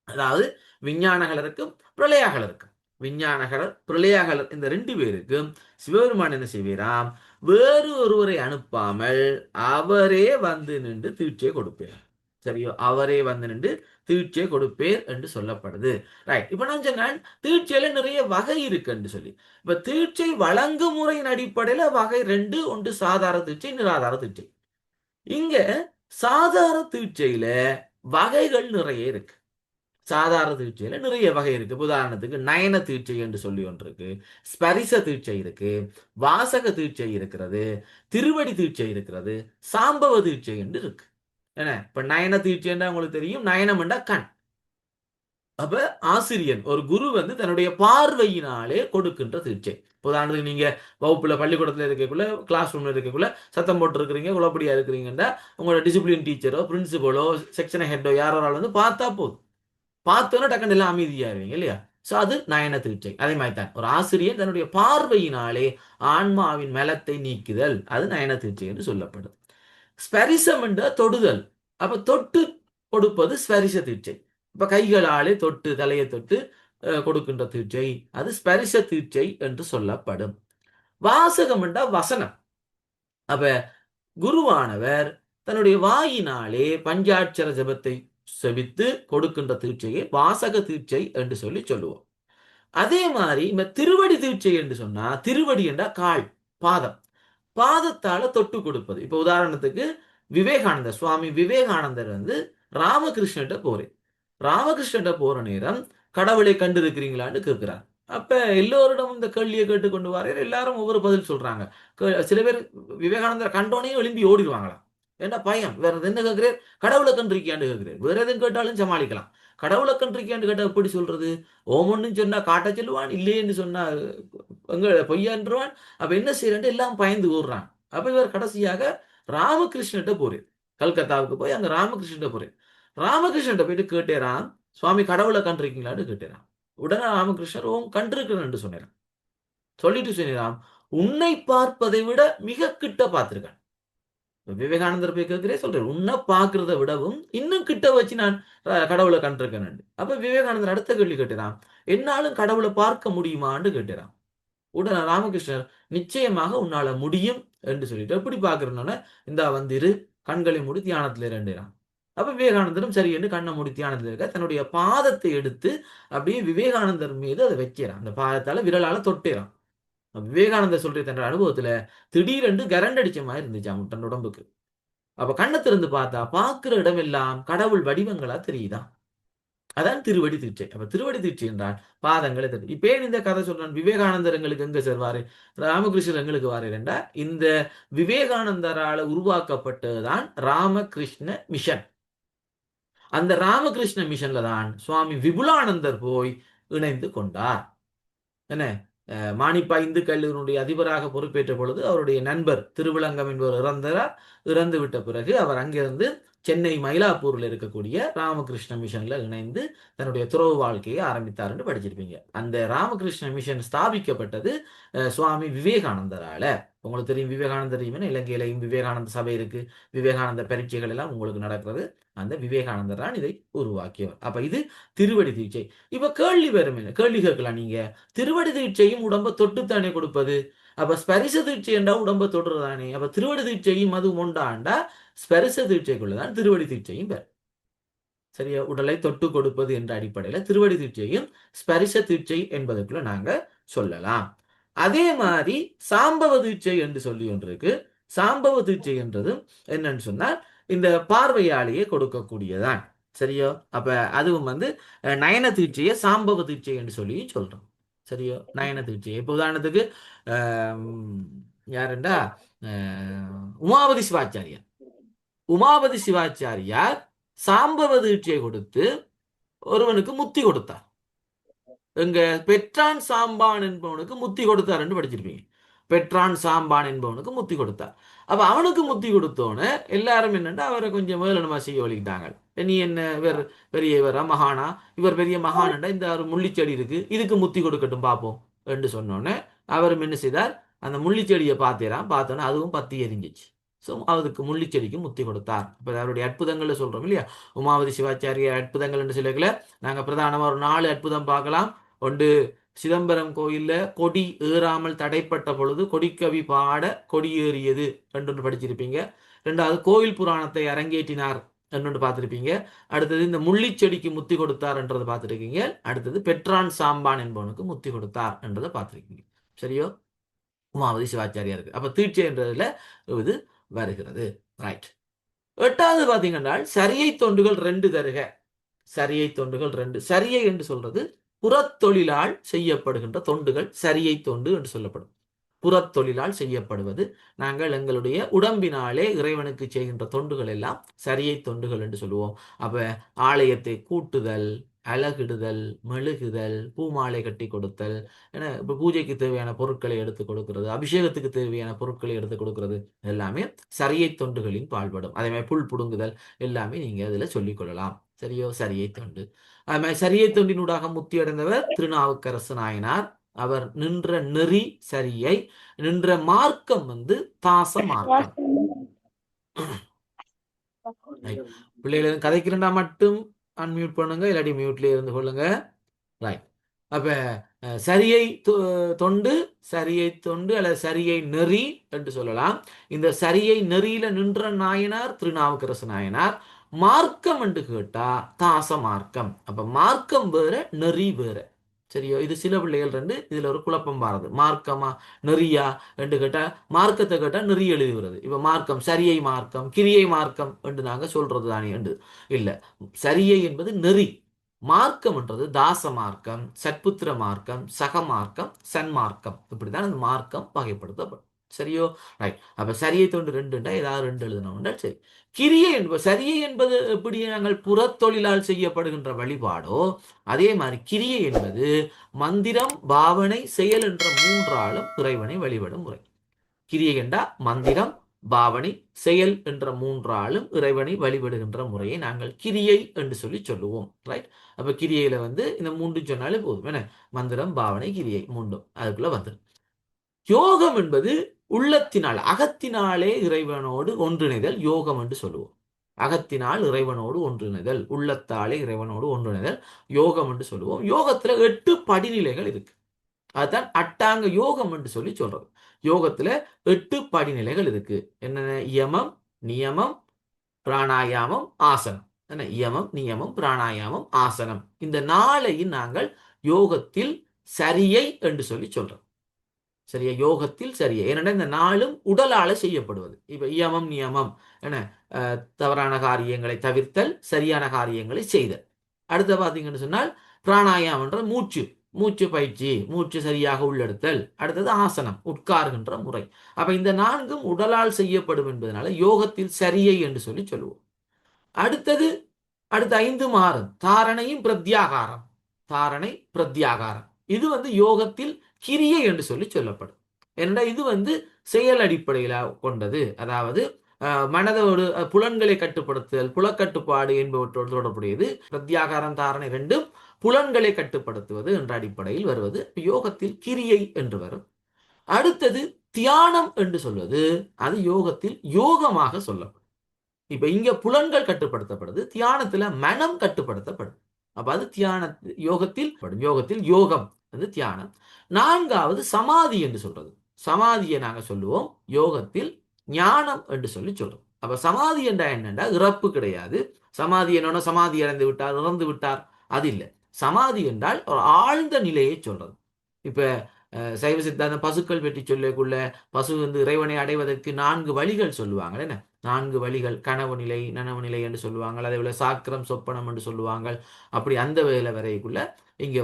அதாவது விஞ்ஞானகலருக்கும் பிரளயாகலருக்கும், விஞ்ஞானகலர் பிரளயாகலர் இந்த ரெண்டு பேருக்கும் சிவபெருமான் என்ன செய்வீராம், வேறு ஒருவரை அனுப்பாமல் அவரே வந்து நின்று தீட்சை கொடுப்பேர். சரியோ, அவரே வந்து நின்று தீட்சை கொடுப்பேர் என்று சொல்லப்படுது. ரைட். இப்ப நான் சொன்னேன் தீட்சையில நிறைய வகை இருக்குன்னு சொல்லி. இப்ப தீட்சை வழங்கும் முறையின் அடிப்படையில வகை ரெண்டு, ஒன்று சாதார தீட்சை, நிராதார தீட்சை. இங்க சாதார தீட்சையில வகைகள் நிறைய இருக்கு. சாதாரண தீட்சையில நிறைய வகை இருக்கு. உதாரணத்துக்கு நயன தீட்சை என்று சொல்லி ஒன்று இருக்கு, ஸ்பரிச தீட்சை இருக்கு, வாசக தீட்சை இருக்கிறது, திருவடி தீட்சை இருக்கிறது, சாம்பவ தீட்சை என்று இருக்கு. என்ன இப்ப நயன தீட்சைன்னா உங்களுக்கு தெரியும், நயனம் என்றா கண். அப்ப ஆசிரியன் ஒரு குரு வந்து தன்னுடைய பார்வையினாலே கொடுக்கின்ற தீட்சை. உதாரணத்துக்கு நீங்க வகுப்புல பள்ளிக்கூடத்துல இருக்கக்குள்ள, கிளாஸ் ரூம்ல இருக்கக்குள்ள சத்தம் போட்டு இருக்கிறீங்க, குழப்படியா இருக்கிறீங்கன்னா உங்களோட டிசிப்ளின் டீச்சரோ பிரின்சிபலோ செக்ஷன் ஹெட்டோ யாரோ வந்து பார்த்தா போதும், பார்த்தோன்னா டக்குன்னு எல்லாம் அமைதியாயிருவீங்க இல்லையா. சோ அது நயன தீட்சை. அதே மாதிரி தான் ஒரு ஆசிரியர் தன்னுடைய பார்வையினாலே ஆன்மாவின் மலத்தை நீக்குதல், அது நயன தீட்சை என்று சொல்லப்படும். ஸ்பரிசம் என்ற தொடுதல், அப்ப தொட்டு கொடுப்பது ஸ்பரிச தீட்சை. இப்ப கைகளாலே தொட்டு தலையை தொட்டு கொடுக்கின்ற தீட்சை, அது ஸ்பரிச தீட்சை என்று சொல்லப்படும். வாசகம் என்ற வசனம், அப்ப குருவானவர் தன்னுடைய வாயினாலே பஞ்சாட்சர ஜபத்தை செபித்து கொடுக்கின்ற தீட்சையை வாசக தீட்சை என்று சொல்லி சொல்லுவோம். அதே மாதிரி இந்த திருவடி தீட்சை என்று சொன்னா, திருவடி என்ற கால், பாதம், பாதத்தால தொட்டு கொடுப்பது. இப்ப உதாரணத்துக்கு விவேகானந்தர், சுவாமி விவேகானந்தர் வந்து ராமகிருஷ்ணகிட்ட போறேன், ராமகிருஷ்ணகிட்ட போற நேரம் கடவுளை கண்டு இருக்கிறீங்களான்னு கேட்கிறார். அப்ப எல்லோரிடமும் இந்த கேள்வியை கேட்டு கொண்டு வர எல்லாரும் ஒவ்வொரு பதில் சொல்றாங்க. சில பேர் விவேகானந்தர் கண்டோனே எழும்பி ஓடிடுவாங்களாம். ஏன்னா பயம், வேற என்ன கேட்கிறேன், கடவுளை கண்டிருக்கியான்னு கேட்கிறேன். வேற எதுவும் கேட்டாலும் சமாளிக்கலாம், கடவுளை கண்டிருக்கியான்னு கேட்டா எப்படி சொல்றது? ஓமன்னு சொன்னா காட்ட சொல்லுவான், இல்லையேன்னு சொன்னா எங்க பொய்யான்றுவான். அப்ப என்ன செய்யறேன், எல்லாம் பயந்து ஓடுறான். அப்ப இவர் கடைசியாக ராமகிருஷ்ணகிட்ட போறேன், கல்கத்தாவுக்கு போய் அங்க ராமகிருஷ்ணகிட்ட போறேன். ராமகிருஷ்ணகிட்ட போயிட்டு கேட்டேராம், சுவாமி கடவுளை கண்டிருக்கீங்களான்னு கேட்டேராம். உடனே ராமகிருஷ்ணர் ஓம் கண்டிருக்கிறேன் சொன்னாராம். சொல்லிட்டு சொன்னாராம், உன்னை பார்ப்பதை விட மிக கிட்ட பார்த்திருக்கேன். விவேகானந்தர் போய் கேட்கிறே சொல்றேன், உன்னை பார்க்கிறத விடவும் இன்னும் கிட்ட வச்சு நான் கடவுளை கண்டிருக்கேன். அப்ப விவேகானந்தர் அடுத்த கேள்வி கேட்டாராம், என்னாலும் கடவுளை பார்க்க முடியுமான்னு கேட்டாராம். உடனே ராமகிருஷ்ணர் நிச்சயமாக உன்னால முடியும் என்று சொல்லிட்டு, எப்படி பார்க்கிறோன்னு, இந்த வந்திரு கண்களை மூடி தியானத்துல இரண்டுறான். அப்ப விவேகானந்தரும் சரி என்று கண்ணை மூடி தியானத்துல இருக்க தன்னுடைய பாதத்தை எடுத்து அப்படியே விவேகானந்தர் மீது அதை வைக்கிறான். அந்த பாதத்தால விரலால தொட்டேறான். விவேகானந்தர் சொல்ற தன் அனுபவத்துல திடீரென்று கரண்ட் அடிச்ச மாதிரி இருந்துச்சாம் தன் உடம்புக்கு. அப்ப கண்ணை திறந்து பார்த்தா பார்க்கிற இடமெல்லாம் கடவுள் வடிவங்களா தெரியுதான். அதான் திருவடி தீட்சை. அப்ப திருவடி தீட்சை என்றால் பாதங்களை தட்டு. இப்ப ஏன் இந்த கதை சொல்றான், விவேகானந்தர் எங்களுக்கு எங்க செல்வாரு, ராமகிருஷ்ணர் எங்களுக்கு வாரேன்டா, இந்த விவேகானந்தரால உருவாக்கப்பட்டதுதான் ராமகிருஷ்ண மிஷன். அந்த ராமகிருஷ்ண மிஷன்ல தான் சுவாமி விபுலானந்தர் போய் இணைந்து கொண்டார். என்ன மானிப்பா இந்து கல்லூரியினுடைய அதிபராக பொறுப்பேற்ற பொழுது அவருடைய நண்பர் திருவிளங்கம் என்பவர் இறந்து விட்ட பிறகு அவர் அங்கிருந்து சென்னை மயிலாப்பூர்ல இருக்கக்கூடிய ராமகிருஷ்ண மிஷன்ல இணைந்து தன்னுடைய துறவு வாழ்க்கையை ஆரம்பித்தார் என்று படிச்சிருப்பீங்க. அந்த ராமகிருஷ்ண மிஷன் ஸ்தாபிக்கப்பட்டது சுவாமி விவேகானந்தரால. உங்களுக்கு தெரியும், விவேகானந்தர் தெரியுமே, இலங்கையிலையும் விவேகானந்த சபை இருக்கு, விவேகானந்த பரீட்சைகள் எல்லாம் உங்களுக்கு நடக்கிறது. அந்த விவேகானந்தர் தான் இதை உருவாக்கியவர். அப்ப இது திருவடி தீட்சை. இப்ப கேள்வி வரும், கேள்வி கேட்கலாம் நீங்க, திருவடி தீட்சையும் உடம்ப தொட்டுத்தானே கொடுப்பது, அப்ப ஸ்பரிச தீட்சை என்றா உடம்ப தொடுறதானே, அப்ப திருவடி தீட்சையும் அது உண்டாண்டா ஸ்பரிச தீட்சைக்குள்ளதான் திருவடி தீட்சையும் பேர். சரியா, உடலை தொட்டு கொடுப்பது என்ற அடிப்படையில திருவடி தீட்சையும் ஸ்பரிச தீட்சை என்பதற்குள்ள நாங்க சொல்லலாம். அதே மாதிரி சாம்பவ தீட்சை என்று சொல்லி ஒன்று இருக்கு. சாம்பவ தீட்சை என்றதும் என்னன்னு சொன்னால் இந்த பார்வையாலேயே கொடுக்கக்கூடியதான். சரியோ, அப்ப அதுவும் வந்து நயன தீட்சையை சாம்பவ தீட்சை என்று சொல்லி சொல்றோம். சரியோ, நயன தீட்சை. இப்ப உதாரணத்துக்கு யாருண்டா, உமாபதி சிவாச்சாரியார். உமாபதி சிவாச்சாரியார் சாம்பவ தீட்சையை கொடுத்து ஒருவனுக்கு முத்தி கொடுத்தார். எங்க பெற்றான் சாம்பான் என்பவனுக்கு முத்தி கொடுத்தார் என்று படிச்சிருப்பீங்க. பெற்றான் சாம்பான் என்பவனுக்கு முத்தி கொடுத்தார். அப்ப அவனுக்கு முத்தி கொடுத்தோன்னு எல்லாரும் என்னன்னா அவரை கொஞ்சம் மேலனமா செய்ய வலிக்கிட்டாங்க. நீ என்ன பெரிய இவரா மகானா, இவர் பெரிய மகானண்டா, இந்த ஒரு முள்ளிச்செடி இருக்கு, இதுக்கு முத்தி கொடுக்கட்டும் பார்ப்போம் என்று சொன்னோன்னே அவரும் என்ன செய்தார், அந்த முள்ளிச்செடியை பார்த்தோன்னே அதுவும் பத்தி எரிஞ்சிச்சு. ஸோ அதுக்கு முள்ளிச்செடிக்கு முத்தி கொடுத்தார். இப்போ அவருடைய அற்புதங்கள் சொல்றோம் இல்லையா, உமாவதி சிவாச்சாரிய அற்புதங்கள் என்று சொல்லல நாங்கள் பிரதானமாக ஒரு 4 அற்புதம் பார்க்கலாம். ஒன்று, சிதம்பரம் கோயில்ல கொடி ஏறாமல் தடைப்பட்ட பொழுது கொடிக்கவி பாட கொடி ஏறியது என்று படிச்சிருப்பீங்க. ரெண்டாவது, கோயில் புராணத்தை அரங்கேற்றினார் என்று பார்த்துருப்பீங்க. அடுத்தது, இந்த முள்ளிச்செடிக்கு முத்தி கொடுத்தார் என்றதை பார்த்துருக்கீங்க. அடுத்தது, பெற்றான் சாம்பான் என்பவனுக்கு முத்தி கொடுத்தார் என்றதை பார்த்துருக்கீங்க. சரியோ, உமாவதி சிவாச்சாரியாருக்கு. அப்ப தீட்சை என்றதுல இது வருகிறது. ரைட். 8வது பார்த்தீங்கன்னா, சரியை தொண்டுகள் 2 தருக. சரியை தொண்டுகள் 2. சரியை என்று சொல்றது புறத்தொழிலால் செய்யப்படுகின்ற தொண்டுகள் சரியை தொண்டு என்று சொல்லப்படும். புறத்தொழிலால் செய்யப்படுவது, நாங்கள் எங்களுடைய உடம்பினாலே இறைவனுக்கு செய்கின்ற தொண்டுகள் எல்லாம் சரியை தொண்டுகள் என்று சொல்லுவோம். அப்ப ஆலயத்தை கூட்டுதல், அழகிடுதல், மெழுகுதல், பூமாலை கட்டி கொடுத்தல், ஏன்னா இப்போ பூஜைக்கு தேவையான பொருட்களை எடுத்து கொடுக்கிறது, அபிஷேகத்துக்கு தேவையான பொருட்களை எடுத்து கொடுக்கிறது, எல்லாமே சரியை தொண்டுகளின் பால்படும். அதே மாதிரி புல் புடுங்குதல் எல்லாமே நீங்க அதுல சொல்லிக் கொள்ளலாம். சரியோ, சரியை தொண்டு. அது மாதிரி சரியை தொண்டினூடாக முத்தி அடைந்தவர் திருநாவுக்கரசு நாயனார். அவர் நின்ற நெறி சரியை, நின்ற மார்க்கம் தாச மார்க்கம். பிள்ளைகள் கதைக்கிறண்டா மட்டும் அன்மியூட் பண்ணுங்க, இல்லாட்டி மியூட்லேயே இருந்து கொள்ளுங்க. ரைட். அப்ப சரியை தொண்டு, சரியை தொண்டு அல்லது சரியை நெறி என்று சொல்லலாம். இந்த சரியை நெறியில நின்ற நாயனார் திருநாவுக்கரசு நாயனார். மார்க்கம் என்று கேட்டா தாச மார்க்கம். அப்ப மார்க்கம் வேற, நெறி வேற. சரியோ, இது சில பிள்ளைகள் இதுல ஒரு குழப்பம் பாருது. மார்க்கமா நெறியா என்று கேட்டா, மார்க்கத்தை கேட்டா நெறி எழுதுகிறது. இப்ப மார்க்கம் சரியை மார்க்கம், கிரியை மார்க்கம் என்று நாங்க சொல்றது தானே என்று இல்ல. சரியை என்பது நெறி, மார்க்கம் என்றது தாச மார்க்கம், சத்புத்திர மார்க்கம், சக மார்க்கம், சன்மார்க்கம். இப்படிதான் அந்த மார்க்கம் வகைப்படுத்தப்படும். சரியோ, ரைட். அப்ப சரியை தொண்டு 2 ஏதாவது 2 எழுதணும். சரி. கிரியை என்பது, சரியை என்பது எப்படி நாங்கள் புறத்தொழிலால் செய்யப்படுகின்ற வழிபாடோ அதே மாதிரி கிரியை என்பது மந்திரம், பாவனை, செயல் என்ற 3ஆலும் இறைவனை வழிபடும் முறை. கிரியை என்றா மந்திரம், பாவனை, செயல் என்ற 3ஆலும் இறைவனை வழிபடுகின்ற முறையை நாங்கள் கிரியை என்று சொல்லி சொல்லுவோம். ரைட். அப்ப கிரியையில இந்த 3 சொன்னாலே போதும். என்ன, மந்திரம், பாவனை, கிரியை 3 அதுக்குள்ள வந்துடும். யோகம் என்பது உள்ளத்தினால், அகத்தினாலே இறைவனோடு ஒன்றிணைதல் யோகம் என்று சொல்லுவோம். அகத்தினால் இறைவனோடு ஒன்றிணைதல், உள்ளத்தாலே இறைவனோடு ஒன்றிணைதல் யோகம் என்று சொல்லுவோம். யோகத்துல 8 படிநிலைகள் இருக்கு. அதுதான் அட்டாங்க யோகம் என்று சொல்லி சொல்றது. யோகத்துல 8 படிநிலைகள் இருக்கு. என்னென்ன? யமம், நியமம், பிராணாயாமம், ஆசனம். என்ன? யமம், நியமம், பிராணாயாமம், ஆசனம். இந்த 4ஐயும் நாங்கள் யோகத்தில் சரியை என்று சொல்லி சொல்றோம். சரியா, யோகத்தில் சரியா. ஏன்னா இந்த 4ம் உடலால செய்யப்படுவது. இப்ப யமம், நியமம் என்ன, தவறான காரியங்களை தவிர்த்தல், சரியான காரியங்களை செய்தல். அடுத்த பாத்தீங்கன்னு சொன்னால் பிராணாயாமன்ற மூச்சு, மூச்சு பயிற்சி, மூச்சு சரியாக உள்ளெடுத்தல். அடுத்தது ஆசனம், உட்கார்கின்ற முறை. அப்ப இந்த 4ம் உடலால் செய்யப்படும் என்பதனால யோகத்தில் சரியை என்று சொல்லி சொல்லுவோம். அடுத்த 5 மாறும். தாரணையும் பிரத்யாகாரம். தாரணை, பிரத்யாகாரம். இது யோகத்தில் கிரியை என்று சொல்லி சொல்லப்படும். ஏன்னா இது செயல் அடிப்படையில கொண்டது. அதாவது மனதோடு புலன்களை கட்டுப்படுத்துதல், புலக்கட்டுப்பாடு என்பவற்றோடு தொடர்புடையது. பிரத்யாகாரம், தாரணை 2ம் புலன்களை கட்டுப்படுத்துவது என்ற அடிப்படையில் வருவது யோகத்தில் கிரியை என்று வரும். அடுத்தது தியானம் என்று சொல்வது, அது யோகத்தில் யோகமாக சொல்லப்படும். இப்ப இங்க புலன்கள் கட்டுப்படுத்தப்படுது, தியானத்துல மனம் கட்டுப்படுத்தப்படும். அப்ப அது தியான யோகத்தில் யோகம் தியானம். 4வது சமாதி என்று சொல்றது. சமாதியை நாங்க சொல்லுவோம் யோகத்தில் ஞானம் என்று சொல்லி சொல்றோம். அப்ப சமாதி என்றா என்னன்னா இறப்பு கிடையாது. சமாதி என்னன்னா சமாதி இறந்து விட்டார், இறந்து விட்டார், அது இல்லை. சமாதி என்றால் ஒரு ஆழ்ந்த நிலையை சொல்றது. இப்ப சைவ சித்தாந்தம் பசுக்கள் பற்றி சொல்லக்குள்ள பசு இறைவனை அடைவதற்கு 4 வழிகள் சொல்லுவாங்க. என்ன 4 வழிகள்? கனவு நிலை, நனவு நிலை என்று சொல்லுவாங்க. அதே போல சாக்கிரம், சொப்பனம் என்று சொல்லுவாங்க. அப்படி அந்த வேலை வரைக்குள்ள இங்க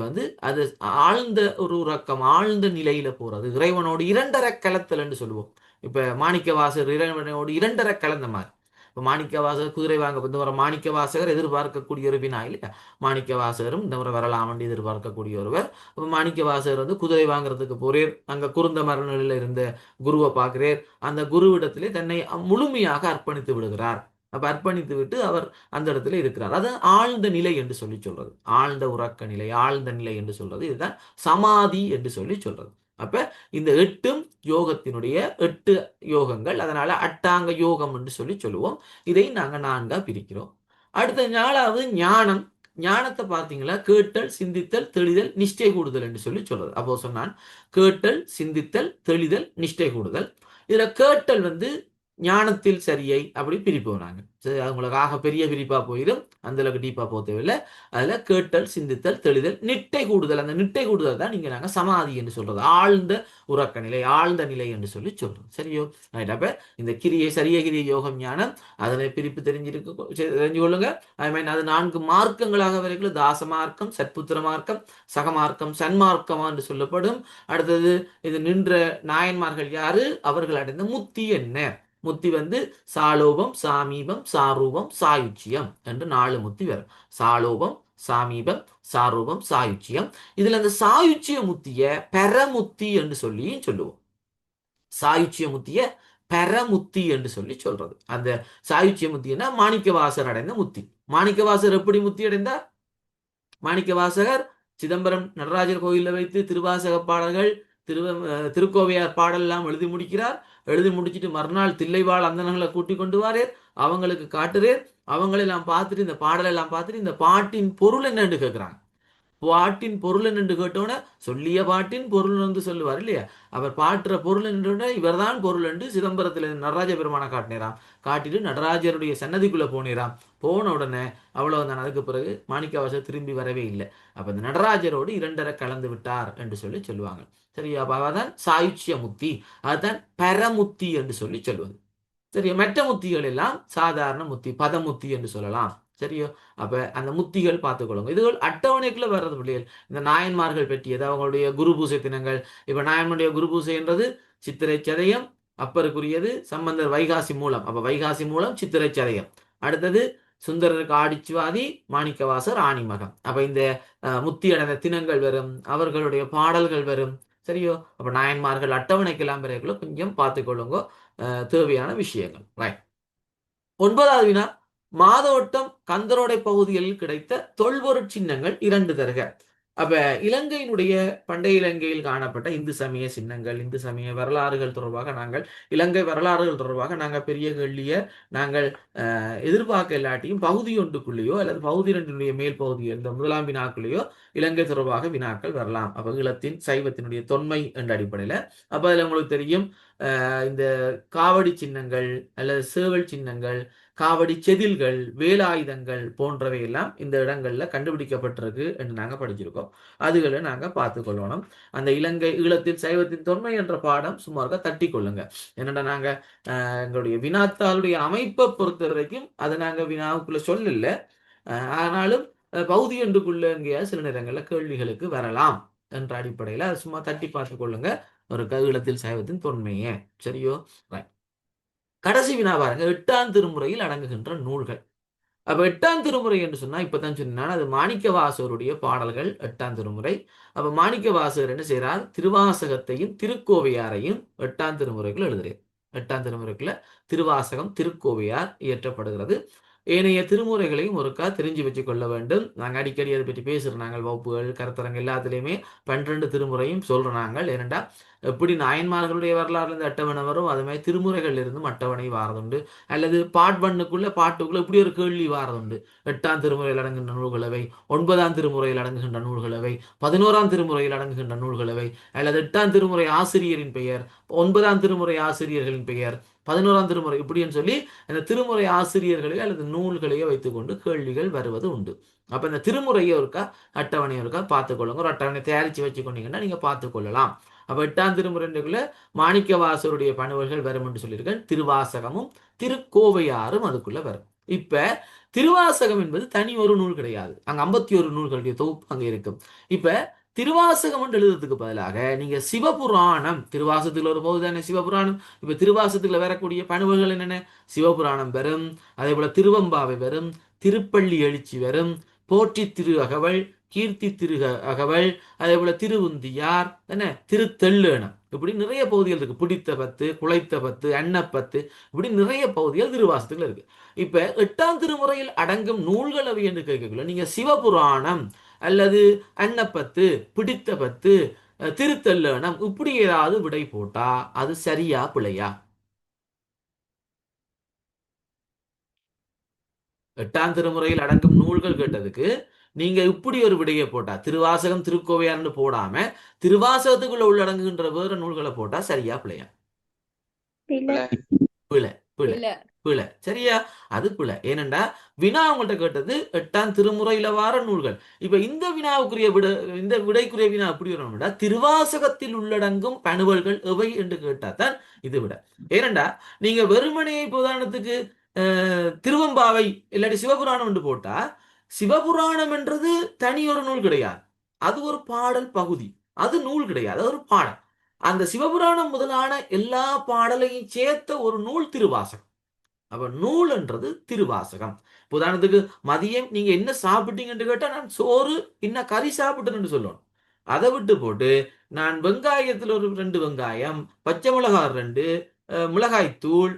அது ஆழ்ந்த ஒரு உறக்கம், ஆழ்ந்த நிலையில போறது. இறைவனோடு 2.5 கலத்தல் என்று சொல்லுவோம். இப்ப மாணிக்க வாசகர் இறைவனோடு 2.5 கலந்த மாதிரி. இப்ப மாணிக்க வாசகர் குதிரை வாங்க வர மாணிக்க வாசகர் எதிர்பார்க்கக்கூடிய ஒரு வினா இல்லையா? மாணிக்க வாசகரும் இந்த முறை வரலாம் என்று எதிர்பார்க்கக்கூடிய ஒருவர். மாணிக்க வாசகர் குதிரை வாங்குறதுக்கு போறேர். அங்க குருந்த மரநிலையில இருந்த குருவை பார்க்கிறேர். அந்த குருவிடத்திலே தன்னை முழுமையாக அர்ப்பணித்து விடுகிறார். அப்ப அர்ப்பணித்து விட்டு அவர் அந்த இடத்துல இருக்கிறார். அது ஆழ்ந்த நிலை என்று சொல்லி சொல்றது. ஆழ்ந்த உறக்க நிலை, ஆழ்ந்த நிலை என்று சொல்றது. இதுதான் சமாதி என்று சொல்லி சொல்றது. அப்ப இந்த 8ம் யோகத்தினுடைய 8 யோகங்கள். அதனால அட்டாங்க யோகம் என்று சொல்லி சொல்லுவோம். இதை நாங்க 4ஆ பிரிக்கிறோம். அடுத்த 4வது ஞானம். ஞானத்தை பார்த்தீங்களா, கேட்டல், சிந்தித்தல், தெளிதல், நிஷ்டை கூடுதல் என்று சொல்லி சொல்றது. அப்போ சொன்னான் கேட்டல், சிந்தித்தல், தெளிதல், நிஷ்டை கூடுதல். இதுல கேட்டல் ஞானத்தில் சரியை அப்படி பிரிப்போம் நாங்க. சரி, அது உங்களுக்கு ஆக பெரிய பிரிப்பா போயிடும், அந்த அளவுக்கு டீப்பா போக தேவையில்லை. அதுல கேட்டல், சிந்தித்தல், தெளிதல், நிட்டை கூடுதல். அந்த நிட்டை கூடுதல் தான் நீங்க நாங்க சமாதி என்று சொல்றது, ஆழ்ந்த உறக்க நிலை, ஆழ்ந்த நிலை என்று சொல்லி சொல்றோம். சரியோ? ரைட். அப்ப இந்த கிரியை, சரிய கிரிய யோகம் ஞானம், அதனை பிரிப்பு தெரிஞ்சு கொள்ளுங்க. ஐ மீன் அது 4 மார்க்கங்களாக வரைக்கும் தாச மார்க்கம், சத்புத்திர மார்க்கம், சகமார்க்கம், சன்மார்க்கம் என்று சொல்லப்படும். அடுத்தது இது நின்ற நாயன்மார்கள் யாரு, அவர்கள் அடைந்த முத்தி என்ன? முத்தி சாலோபம், சாமீபம், சாரூபம், சாயுச்சியம் என்று 4 முத்தி வரும். சாலோபம், சாமீபம், சாரூபம், சாயுச்சியம். இதுல அந்த சாயுச்சிய முத்திய பெறமுத்தி என்று சொல்லி சொல்லுவோம். சாயுச்சிய முத்திய பெறமுத்தி என்று சொல்லி சொல்றது. அந்த சாயுச்சிய முத்தினா மாணிக்கவாசர் அடைந்த முத்தி. மாணிக்கவாசர் எப்படி முத்தி அடைந்தார்? மாணிக்கவாசகர் சிதம்பரம் நடராஜர் கோயிலில் வைத்து திருவாசக பாடல்கள், திருக்கோவையார் பாடல் எல்லாம் எழுதி முடிக்கிறார். எழுதி முடிச்சுட்டு மறுநாள் தில்லைவாழ் அந்தனங்களை கூட்டி கொண்டு வாரேர், அவங்களுக்கு காட்டுறேர். அவங்களெல்லாம் பார்த்துட்டு இந்த பாடலெல்லாம் பார்த்துட்டு இந்த பாட்டின் பொருள் என்னன்னு கேட்குறாங்க. பாட்டின் பொருள் என்று கேட்டோன்னே சொல்லிய பாட்டின் பொருள் சொல்லுவார் இல்லையா, அவர் பாட்டுற பொருள் என்று இவர்தான் பொருள் என்று சிதம்பரத்தில் நடராஜ பெருமான காட்டினேராம். காட்டிட்டு நடராஜருடைய சன்னதிக்குள்ள போனேராம். போன உடனே அவ்வளவுதான். அதுக்கு பிறகு மாணிக்கவாசர் திரும்பி வரவே இல்லை. அப்ப இந்த நடராஜரோடு 2 கலந்து விட்டார் என்று சொல்லி சொல்லுவாங்க. சரியா? அதான் சாயுச்சிய முத்தி, அதுதான் பரமுத்தி என்று சொல்லி சொல்வது. சரியா? மற்ற முத்திகள் எல்லாம் சாதாரண முத்தி, பதமுத்தி என்று சொல்லலாம். சரியோ? அப்ப அந்த முத்திகள் பார்த்துக்கொள்ளுங்க. இதுகள் அட்டவணைக்குள்ள வர்றது பிள்ளைகள். இந்த நாயன்மார்கள் பற்றியது, அவங்களுடைய குரு பூசை தினங்கள். இப்ப நாயன்மாருடைய குரு பூசை என்றது சித்திரை சதயம், அப்பருக்குரியது சம்பந்தர் வைகாசி மூலம். அப்ப வைகாசி மூலம் சித்திரை சதயம். அடுத்தது சுந்தரருக்கு ஆடிச்சுவாதி, மாணிக்கவாசர் ஆணிமகம். அப்ப இந்த முத்தி அடைந்த தினங்கள் வரும், அவர்களுடைய பாடல்கள் வரும். சரியோ? அப்ப நாயன்மார்கள் அட்டவணைக்கெல்லாம் பிறகுள்ள கொஞ்சம் பார்த்துக்கொள்ளுங்க, தேவையான விஷயங்கள். ரைட். 9வது வினா, மாதோட்டம் கந்தரோடை பகுதிகளில் கிடைத்த தொல்பொருட் சின்னங்கள் 2 தருக. அப்ப இலங்கையினுடைய பண்டைய இலங்கையில் காணப்பட்ட இந்து சமய சின்னங்கள், இந்து சமய வரலாறுகள் தொடர்பாக நாங்கள், இலங்கை வரலாறுகள் தொடர்பாக நாங்கள் பெரிய கேள்விய நாங்கள் எதிர்பார்க்க இல்லாட்டியும் பகுதி ஒன்றுக்குள்ளேயோ அல்லது பகுதி 2 மேல் பகுதியோ இந்த முதலாம் வினாக்குள்ளேயோ இலங்கை தொடர்பாக வினாக்கள் வரலாம். அப்ப ஈழத்தின் சைவத்தினுடைய தொன்மை என்ற அடிப்படையில அப்ப அதுல உங்களுக்கு தெரியும், இந்த காவடி சின்னங்கள் அல்லது சேவல் சின்னங்கள், காவடி செதில்கள், வேலாயுதங்கள் போன்றவை எல்லாம் இந்த இடங்கள்ல கண்டுபிடிக்கப்பட்டிருக்கு என்று நாங்க படிச்சிருக்கோம். அதுகளை நாங்க பார்த்து கொள்ளணும். அந்த இலங்கை ஈழத்தில் சைவத்தின் தொன்மை என்ற பாடம் சுமாராக தட்டி கொள்ளுங்க. என்னடா நாங்க எங்களுடைய வினாத்தாளுடைய அமைப்பை பொறுத்த வரைக்கும் அதை நாங்க வினாவுக்குள்ள சொல்லல. ஆனாலும் பகுதி ஒன்றுக்குள்ள எங்கேயா சில நேரங்களில் கேள்விகளுக்கு வரலாம் என்ற அடிப்படையில் அதை சும்மா தட்டி பார்த்து கொள்ளுங்க ஒரு ஈழத்தில் சைவத்தின் தொன்மையே. சரியோ? கடைசி வினா பாருங்க, 8ஆம் திருமுறையில் அடங்குகின்ற நூல்கள். அப்ப 8ஆம் திருமுறை என்று சொன்னா இப்பதான் சொன்னான், அது மாணிக்கவாசகருடைய பாடல்கள் 8ஆம் திருமுறை. அப்ப மாணிக்கவாசகர் என்ன செய்யறார், திருவாசகத்தையும் திருக்கோவையாரையும் 8ஆம் திருமுறைக்குள்ள எழுதுறார். 8ஆம் திருமுறைக்குள்ள திருவாசகம், திருக்கோவையார் இயற்றப்படுகிறது. ஏனைய திருமுறைகளையும் ஒருக்கா தெரிஞ்சு வச்சு கொள்ள வேண்டும். நாங்கள் அடிக்கடி அதை பற்றி பேசுகிறோம். நாங்கள் வகுப்புகள், கருத்தரங்கு எல்லாத்துலேயுமே 12 திருமுறையும் சொல்கிறோம் நாங்கள். ஏனெண்டா எப்படி நாயன்மார்களுடைய வரலாறுலேருந்து அட்டவணை வரும், அது மாதிரி திருமுறைகள்லேருந்தும் அட்டவணை வாரதுண்டு. அல்லது பாட்டுக்குள்ளே இப்படி ஒரு கேள்வி வாரதுண்டு. 8ஆம் திருமுறையில் அடங்குகின்ற நூல்களவை, 9ஆம் திருமுறையில் அடங்குகின்ற நூல்களவை, 11ஆம் திருமுறையில் அடங்குகின்ற நூல்களவை, அல்லது 8ஆம் திருமுறை ஆசிரியரின் பெயர், 9ஆம் திருமுறை ஆசிரியர்களின் பெயர், 11ஆம் திருமுறை இப்படின்னு சொல்லி அந்த திருமுறை ஆசிரியர்களையோ அல்லது நூல்களையோ வைத்துக்கொண்டு கேள்விகள் வருவது உண்டு. அப்ப இந்த திருமுறையை ஒருக்கா அட்டவணையை ஒருக்கா பார்த்துக்கொள்ளுங்க. ஒரு அட்டவணை தயாரித்து வச்சுக்கொண்டீங்கன்னா நீங்க பார்த்துக்கொள்ளலாம். அப்ப 8ஆம் திருமுறைக்குள்ள மாணிக்கவாசருடைய பணுவல்கள் வரும் என்று சொல்லியிருக்கேன். திருவாசகமும் திருக்கோவையாரும் அதுக்குள்ள வரும். இப்ப திருவாசகம் என்பது தனி ஒரு நூல் கிடையாது. அங்க 51 நூல்களுடைய தொகுப்பு அங்க இருக்கும். இப்ப திருவாசகம் என்று எழுதுறதுக்கு பதிலாக நீங்க சிவபுராணம், திருவாசகத்துல ஒரு போது தானே சிவபுராணம். இப்ப திருவாசகத்துல வரக்கூடிய பணுவல்கள் என்னென்ன, சிவபுராணம் வரும், அதே போல திருவம்பாவை வரும், திருப்பள்ளி எழுச்சி வரும், போற்றி திரு அகவல், கீர்த்தி திரு அகவல், அதே போல திருவுந்தியார், என்ன திருத்தெள்ளேனம், இப்படி நிறைய பகுதிகள் இருக்கு. பிடித்த 10, குலைத்த 10, அன்னப்பத்து, இப்படி நிறைய பகுதிகள் திருவாசகத்துல இருக்கு. இப்ப 8ஆம் திருமுறையில் அடங்கும் நூல்கள் அவை என்று கேட்கக்குள்ள நீங்க சிவபுராணம் அல்லது அன்னப்பத்து, பிடித்த 10, திருத்தல்லேனம் இப்படி ஏதாவது விடை போட்டா அது சரியா பிழையா? எட்டாம் திருமுறையில் அடங்கும் நூல்கள் கேட்டதுக்கு நீங்க இப்படி ஒரு விடையை போட்டா, திருவாசகம் திருக்கோவையார்னு போடாம திருவாசகத்துக்குள்ள உள்ளடங்குகின்ற வேற நூல்களை போட்டா சரியா பிழையா? பிழை. பிழை பிழை பிழை. சரியா? அது பிழை. ஏனென்றா வினா உங்கள்கிட்ட கேட்டது எட்டாம் திருமுறையில வார நூல்கள். இப்ப இந்த வினாவுக்குரிய இந்த விடைக்குரிய வினா எப்படி வரணும்டா, திருவாசகத்தில் உள்ளடங்கும் பணுவல்கள் எவை என்று கேட்டாதான் இது விட. ஏனென்றா நீங்க வெறுமனே இப்ப உதாரணத்துக்கு திருவம்பாவை இல்லாட்டி சிவபுராணம் என்று போட்டா, சிவபுராணம் என்றது தனி ஒரு நூல் கிடையாது, அது ஒரு பாடல் பகுதி, அது நூல் கிடையாது, அது ஒரு பாடல். அந்த சிவபுராணம் முதலான எல்லா பாடலையும் சேர்த்த ஒரு நூல் திருவாசகம். அப்ப நூல்ன்றது திருவாசகம். உதாரணத்துக்கு மதியம் நீங்க என்ன சாப்பிட்டீங்கன்னு கேட்டா, நான் சோறு இன்னும் கறி சாப்பிட்டேன்னு சொல்லணும். அதை விட்டு போட்டு நான் வெங்காயத்தில் ஒரு 2 வெங்காயம், பச்சை மிளகாய் 2, மிளகாய் தூள்,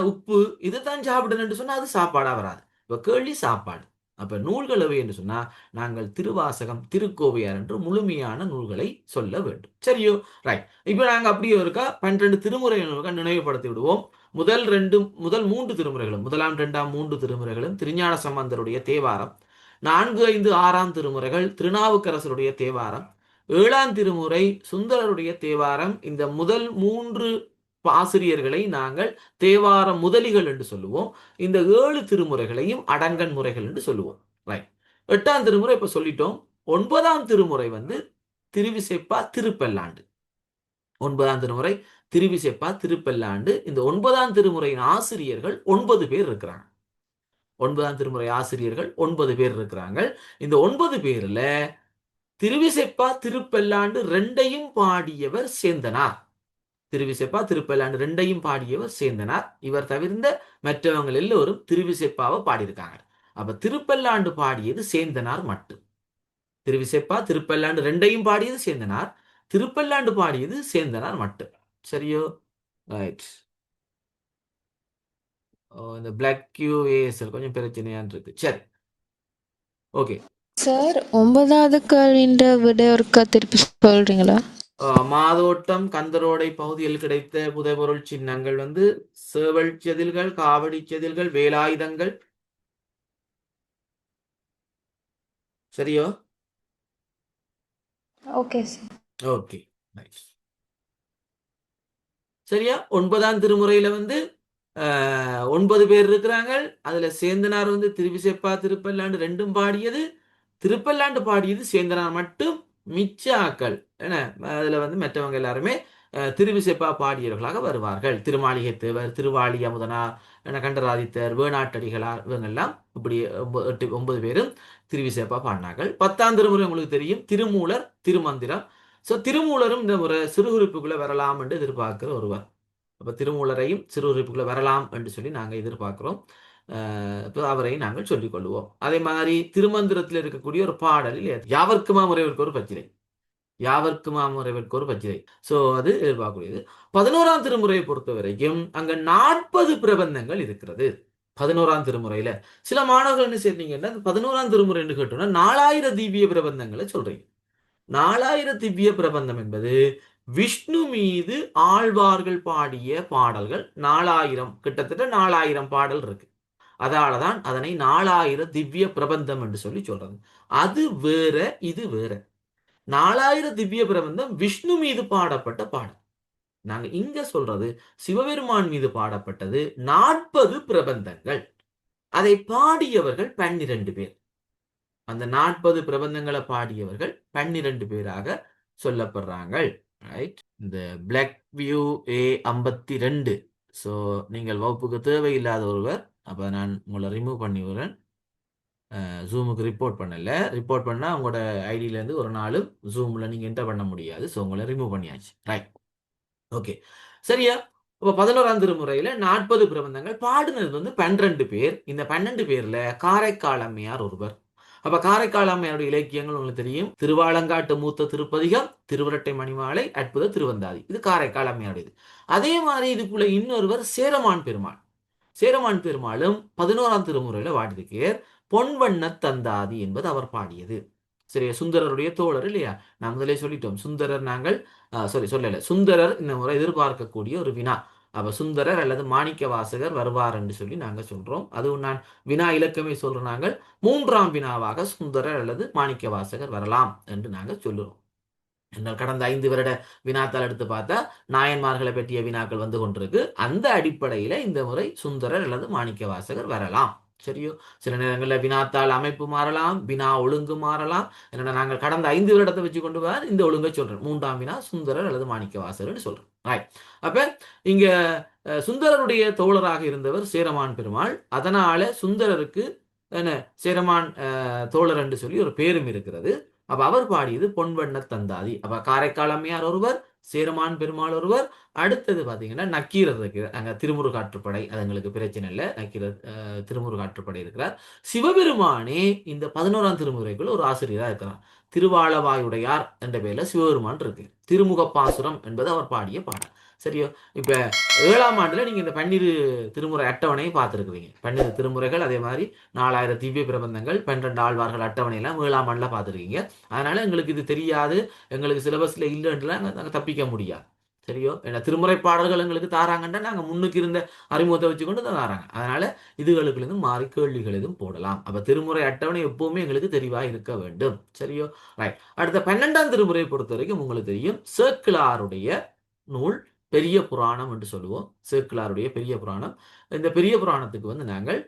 உப்பு இதைத்தான் சாப்பிட்டேன்னு சொன்னா அது சாப்பாடா வராது. இப்ப கேள்வி சாப்பாடு. அப்ப நூல்கள் எவை என்று சொன்னா நாங்கள் திருவாசகம் திருக்கோவையார் என்று முழுமையான நூல்களை சொல்ல வேண்டும். சரியோ? ரைட். இப்ப நாங்க அப்படியே இருக்கா 12 திருமுறை நினைவுபடுத்தி விடுவோம். முதல் 3 திருமுறைகளும், முதலாம் 2ஆம் 3 திருமுறைகளும் திருஞான சம்பந்தருடைய தேவாரம். 4, 5, 6ஆம் திருமுறைகள் திருநாவுக்கரசருடைய தேவாரம். 7ஆம் திருமுறை சுந்தரருடைய தேவாரம். இந்த முதல் 3 ஆசிரியர்களை நாங்கள் தேவார முதலிகள் என்று சொல்லுவோம். இந்த 7 திருமுறைகளையும் அடங்கன் முறைகள் என்று சொல்லுவோம். ரைட். 8ஆம் திருமுறை இப்ப சொல்லிட்டோம். 9ஆம் திருமுறை திருவிசைப்பா திருப்பல்லாண்டு. 9ஆம் திருமுறை திருவிசைப்பா திருப்பல்லாண்டு. இந்த 9ஆம் திருமுறையின் ஆசிரியர்கள் 9 பேர் இருக்கிறாங்க. 9ஆம் திருமுறை ஆசிரியர்கள் 9 பேர் இருக்கிறாங்க. இந்த 9 பேர்ல திருவிசைப்பா திருப்பல்லாண்டு 2ஐயும் பாடியவர் சேந்தனார். திருவிசைப்பா திருப்பல்லாண்டு 2ஐயும் பாடியவர் சேந்தனார். இவர் தவிர்ந்த மற்றவங்க எல்லோரும் திருவிசைப்பாவை பாடியிருக்காங்க. அப்ப திருப்பல்லாண்டு பாடியது சேந்தனார் மட்டும். திருவிசைப்பா திருப்பல்லாண்டு 2ஐயும் பாடியது சேந்தனார், திருப்பல்லாண்டு பாடியது சேந்தனார் மட்டும். சரியோ? ரைட். இந்த பிளாக் QASL கொஞ்சம் பிரச்சனையான் இருக்கு. சரி, ஓகே சார் 9வது கேள்வின்ற விட ஒருக்கா திருப்பி சொல்றீங்களா? மாதோட்டம் கந்தரோடை பகுதியில் கிடைத்த புதைபொருள் சின்னங்கள் சேவல் செதில்கள், காவடி செதில்கள், வேலாயுதங்கள். சரியோ? Okay sir. Okay, nice. சரியா? 9ஆம் திருமுறையில 9 பேர் இருக்கிறாங்க. அதுல சேந்தனார் திருவிசைப்பா திருப்பல்லாண்டு 2ம் பாடியது, திருப்பல்லாண்டு பாடியது சேந்தனார் மட்டும். மிச்ச ஆக்கள் அதுல மற்றவங்க எல்லாருமே திருவிசைப்பா பாடியவர்களாக வருவார்கள். திருமாளிகை தேவர், திருவாளி அமுதனார், கண்டராதித்தர், வேணாட்டடிகளார், இவங்கெல்லாம் இப்படி 9 பேரும் திருவிசைப்பா பாடினார்கள். 10ஆம் திருமுறை உங்களுக்கு தெரியும், திருமூலர், திருமந்திரம். ஸோ திருமூலரும் இந்த முறை சிறுகுறிப்புக்குள்ள வரலாம் என்று எதிர்பார்க்கிற ஒருவர். அப்ப திருமூலரையும் சிறுகுறிப்புக்குள்ள வரலாம் என்று சொல்லி நாங்கள் எதிர்பார்க்கிறோம். அவரையும் நாங்கள் சொல்லிக் கொள்வோம். அதே மாதிரி திருமந்திரத்தில் இருக்கக்கூடிய ஒரு பாடலில் யாவர்க்குமா முறைவருக்கு ஒரு பச்சிலை, யாவர்க்குமா முறைவருக்கு ஒரு பச்சிலை. சோ அது எதிர்பார்க்கக்கூடியது. 11ஆம் திருமுறையை பொறுத்த வரைக்கும் அங்க 40 பிரபந்தங்கள் இருக்கிறது. 11ஆம் திருமுறையில சில மாணவர்கள் என்ன செய்றீங்கன்னா 11ஆம் திருமுறை என்று கேட்டோம்னா 4000 திவ்ய பிரபந்தங்களை சொல்றீங்க. 4000 திவ்ய பிரபந்தம் என்பது விஷ்ணு மீது ஆழ்வார்கள் பாடிய பாடல்கள் 4000, கிட்டத்தட்ட 4000 பாடல் இருக்கு. அதனாலதான் அதனை 4000 திவ்ய பிரபந்தம் என்று சொல்லி சொல்றது. அது வேற, இது வேற. 4000 திவ்ய பிரபந்தம் விஷ்ணு மீது பாடப்பட்ட பாடல். நாங்க இங்க சொல்றது சிவபெருமான் மீது பாடப்பட்டது 40 பிரபந்தங்கள். அதை பாடியவர்கள் 12 பேர். அந்த 40 பிரபந்தங்களை பாடியவர்கள் 12 பேராக சொல்லப்படுறாங்க. ரைட். இந்த பிளாக் வியூ A52. ஸோ நீங்கள் வகுப்புக்கு தேவையில்லாத ஒருவர். அப்போ நான் உங்களை ரிமூவ் பண்ணி விடுறேன். ஜூமுக்கு ரிப்போர்ட் பண்ணல. ரிப்போர்ட் பண்ணால் உங்களோட ஐடியிலேருந்து ஒரு நாளும் ஜூமில் நீங்கள் என்டர் பண்ண முடியாது. ஸோ உங்களை ரிமூவ் பண்ணியாச்சு. ரைட், ஓகே, சரியா? இப்போ 11ஆம் திருமுறையில் 40 பிரபந்தங்கள் பாடினது 12 பேர். இந்த 12 பேரில் காரைக்கால் அம்மையார் ஒருவர். அப்ப காரைக்கால் அம்மையாருடைய இலக்கியங்கள் உங்களுக்கு தெரியும். திருவாலங்காட்டு மூத்த திருப்பதிகம், திருவிரட்டை மணிமாலை, அற்புத திருவந்தாதி. இது காரைக்கால் அம்மையாருடையது. அதே மாதிரி இதுக்குள்ள இன்னொருவர் சேரமான் பெருமாள். சேரமான் பெருமாளும் 11ஆம் திருமுறையில பாடியிருக்கிறார். பொன்வண்ண தந்தாதி என்பது அவர் பாடியது. சரியா, சுந்தரருடைய தோழர் இல்லையா. நான் முதலே சொல்லிட்டோம், சுந்தரர் நாங்கள் சொல்லல, சுந்தரர் இந்த முறை எதிர்பார்க்கக்கூடிய ஒரு வினா. அப்ப சுந்தரர் அல்லது மாணிக்க வாசகர் வருவார் என்று சொல்லி நாங்க சொல்றோம். அதுவும் நான் வினா இலக்கமே சொல்றோம், நாங்கள் 3ஆம் வினாவாக சுந்தரர் அல்லது மாணிக்க வாசகர் வரலாம் என்று நாங்கள் சொல்லுறோம். என்றால் கடந்த 5 வருட வினாத்தாள் எடுத்து பார்த்தா நாயன்மார்களை பற்றிய வினாக்கள் வந்து கொண்டிருக்கு. அந்த அடிப்படையில இந்த முறை சுந்தரர் அல்லது மாணிக்க வாசகர் வரலாம். சரியோ, சில நேரங்களில் வினாத்தாள் அமைப்பு மாறலாம், வினா ஒழுங்கு மாறலாம். என்னன்னா நாங்கள் கடந்த 5 வருடத்தை வச்சு கொண்டு வர இந்த ஒழுங்கை சொல்றேன். 3ஆம் வினா சுந்தரர் அல்லது மாணிக்க வாசகர்னு சொல்றேன். ரைட். அப்ப இங்க சுந்தரருடைய தோழராக இருந்தவர் சேரமான் பெருமாள். அதனால சுந்தரருக்கு என்ன சேரமான் தோழர் என்று சொல்லி ஒரு பேரும் இருக்கிறது. அப்ப அவர் பாடியது பொன்வண்ண தந்தாதி. அப்ப காரைக்கால் அம்மையார் ஒருவர், சேரமான் பெருமாள் ஒருவர், அடுத்தது பாத்தீங்கன்னா நக்கீரர் இருக்கிறார். அங்க திருமுருகாற்றுப்படை, அது எங்களுக்கு பிரச்சனை இல்லை, நக்கீரர் திருமுருகாற்றுப்படை இருக்கிறார். சிவபெருமானே இந்த 11ஆம் திருமுறைக்குள்ள ஒரு ஆசிரியராக இருக்கிறார். திருவாளவாயுடையார் என்ற பெயர்ல சிவபெருமான் இருக்கு. திருமுகப்பாசுரம் என்பது அவர் பாடிய பாடல். சரியோ, இப்ப 7ஆம் ஆண்டுல நீங்க இந்த 12 திருமுறை அட்டவணையை பார்த்துருக்குறீங்க. 12 திருமுறைகள், அதே மாதிரி 4000 திவ்ய பிரபந்தங்கள், 12 ஆழ்வார்கள் அட்டவணையெல்லாம் 7ஆம் ஆண்டுல பார்த்துருக்கீங்க. அதனால எங்களுக்கு இது தெரியாது, எங்களுக்கு சிலபஸ்ல இல்லைன்றலாம் நாங்கள் தப்பிக்க முடியாது. சரியோ, ஏன்னா திருமுறை பாடல்கள் எங்களுக்கு தாராங்கன்னா நாங்கள் முன்னுக்கு இருந்த அறிமுகத்தை வச்சுக்கொண்டு தான் தாராங்க. அதனால இதுகளுக்கு இருந்து மாறி கேள்விகள் எதுவும் போடலாம். அப்ப திருமுறை அட்டவணை எப்பவுமே எங்களுக்கு தெளிவா இருக்க வேண்டும். சரியோ, ரைட். அடுத்த 12ஆம் திருமுறையை பொறுத்த வரைக்கும் உங்களுக்கு தெரியும், சேக்கிழாருடைய நூல் பெரிய புராணம் என்று சொல்லுவோம். சேக்கிழாருடைய பெரிய புராணம். இந்த பெரிய புராணத்துக்கு வந்து நாங்கள்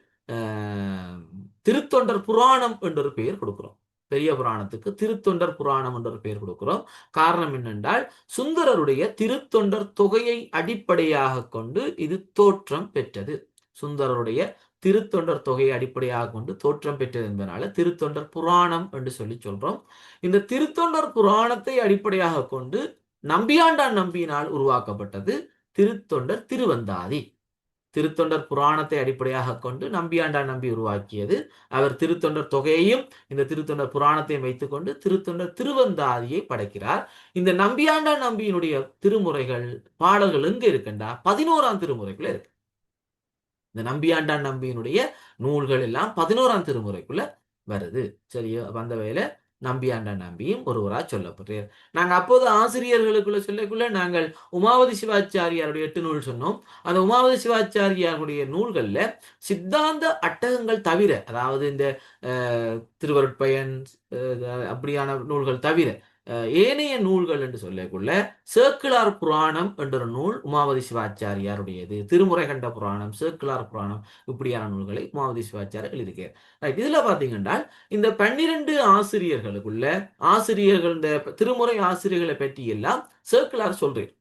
திருத்தொண்டர் புராணம் என்றொரு பெயர் கொடுக்கிறோம். பெரிய புராணத்துக்கு திருத்தொண்டர் புராணம் என்ற ஒரு பெயர் கொடுக்கிறோம். காரணம் என்னென்றால் சுந்தரருடைய திருத்தொண்டர் தொகையை அடிப்படையாக கொண்டு இது தோற்றம் பெற்றது. சுந்தரருடைய திருத்தொண்டர் தொகையை அடிப்படையாக கொண்டு தோற்றம் பெற்றது என்பதனால திருத்தொண்டர் புராணம் என்று சொல்லி சொல்றோம். இந்த திருத்தொண்டர் புராணத்தை அடிப்படையாக கொண்டு நம்பியாண்டான் நம்பியினால் உருவாக்கப்பட்டது திருத்தொண்டர் திருவந்தாதி. திருத்தொண்டர் புராணத்தை அடிப்படையாக கொண்டு நம்பியாண்டான் நம்பி உருவாக்கியது. அவர் திருத்தொண்டர் தொகையையும் இந்த திருத்தொண்டர் புராணத்தையும் வைத்துக் கொண்டு திருத்தொண்டர் திருவந்தாதியை படைக்கிறார். இந்த நம்பியாண்டான் நம்பியினுடைய திருமுறைகள் பாடல்கள் எங்க இருக்குண்டா 11ஆம் திருமுறைக்குள்ள இருக்கு. இந்த நம்பியாண்டான் நம்பியினுடைய நூல்கள் எல்லாம் 11ஆம் திருமுறைக்குள்ள வருது. சரியோ, அந்த வேலை நம்பியாண்டான் நம்பியும் ஒருவரா சொல்லப்படுறார். நாங்கள் அப்போது ஆசிரியர்களுக்குள்ள சொல்லக்குள்ள நாங்கள் உமாவதி சிவாச்சாரியாருடைய 8 நூல் சொன்னோம். அந்த உமாவதி சிவாச்சாரியாருடைய நூல்கள்ல சித்தாந்த அட்டகங்கள் தவிர, அதாவது இந்த திருவருட்பயன் அப்படியான நூல்கள் தவிர ஏனைய நூல்கள் என்று சொல்லக்குள்ள சேக்கிழார் புராணம் என்ற நூல் உமாவதி சிவாச்சாரியாருடையது. திருமுறை கண்ட புராணம், சேக்கிழார் புராணம், இப்படியான நூல்களை உமாவதி சிவாச்சாரியர் எழுதியிருக்கார். இதுல பாத்தீங்கன்னா இந்த 12 ஆசிரியர்களுக்குள்ள ஆசிரியர்கள், இந்த திருமுறை ஆசிரியர்களை பற்றி எல்லாம் சேக்கிழார் சொல்றார்.